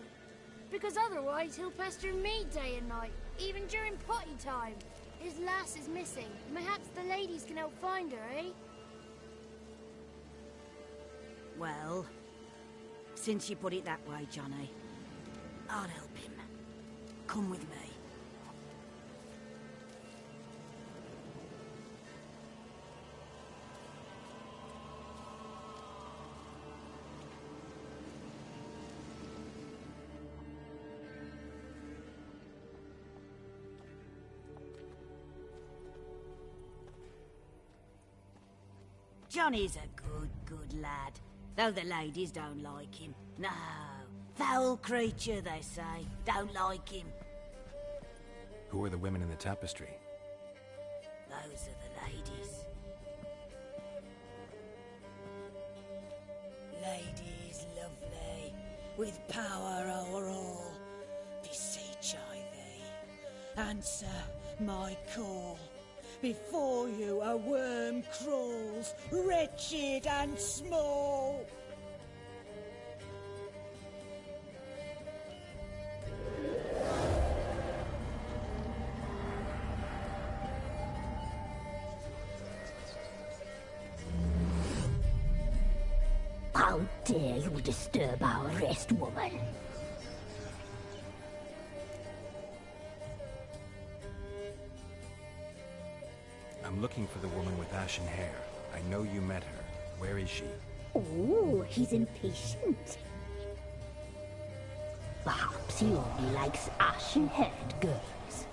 Because otherwise he'll pester me day and night, even during potty time. His lass is missing. Perhaps the ladies can help find her, eh? Well, since you put it that way, Johnny, I'll help him. Come with me. Johnny's a good lad, though the ladies don't like him. No, foul creature, they say. Don't like him. Who are the women in the tapestry? Those are the ladies. Ladies lovely, with power o'er all, beseech I thee, answer my call. Before you a worm crawls, wretched and small. How dare you disturb our rest, woman? I'm looking for the woman with ashen hair. I know you met her. Where is she? Oh, he's impatient. Perhaps he only likes ashen-haired girls.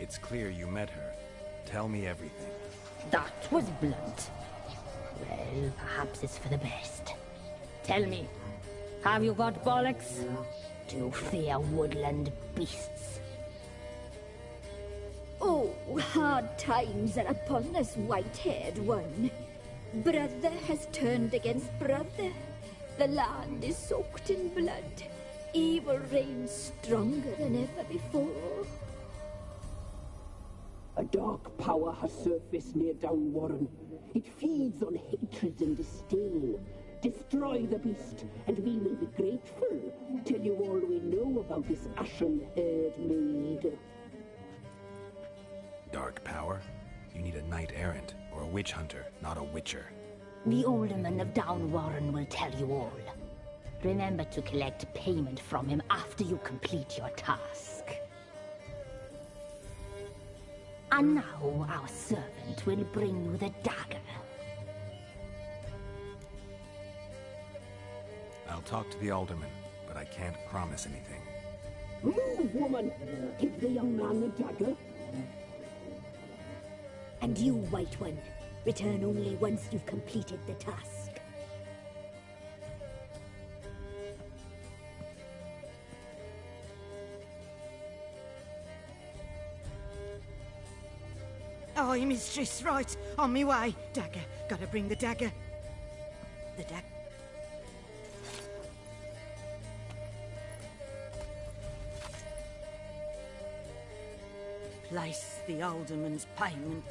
It's clear you met her. Tell me everything. That was blunt. Well, perhaps it's for the best. Tell me, have you got bollocks? Do you fear woodland beasts? Oh, hard times are upon us, white-haired one. Brother has turned against brother. The land is soaked in blood. Evil reigns stronger than ever before. A dark power has surfaced near Downwarren. It feeds on hatred and disdain. Destroy the beast, and we will be grateful. Tell you all we know about this ashen-haired maid. Dark power? You need a knight-errant, or a witch hunter, not a witcher. The alderman of Downwarren will tell you all. Remember to collect payment from him after you complete your task. And now our servant will bring you the dagger. I'll talk to the alderman, but I can't promise anything. Move, woman! Give the young man the dagger. And you, White One, return only once you've completed the task. Aye, mistress, right. On me way. Dagger. Gotta bring the dagger. The dagger. replace the alderman's payment.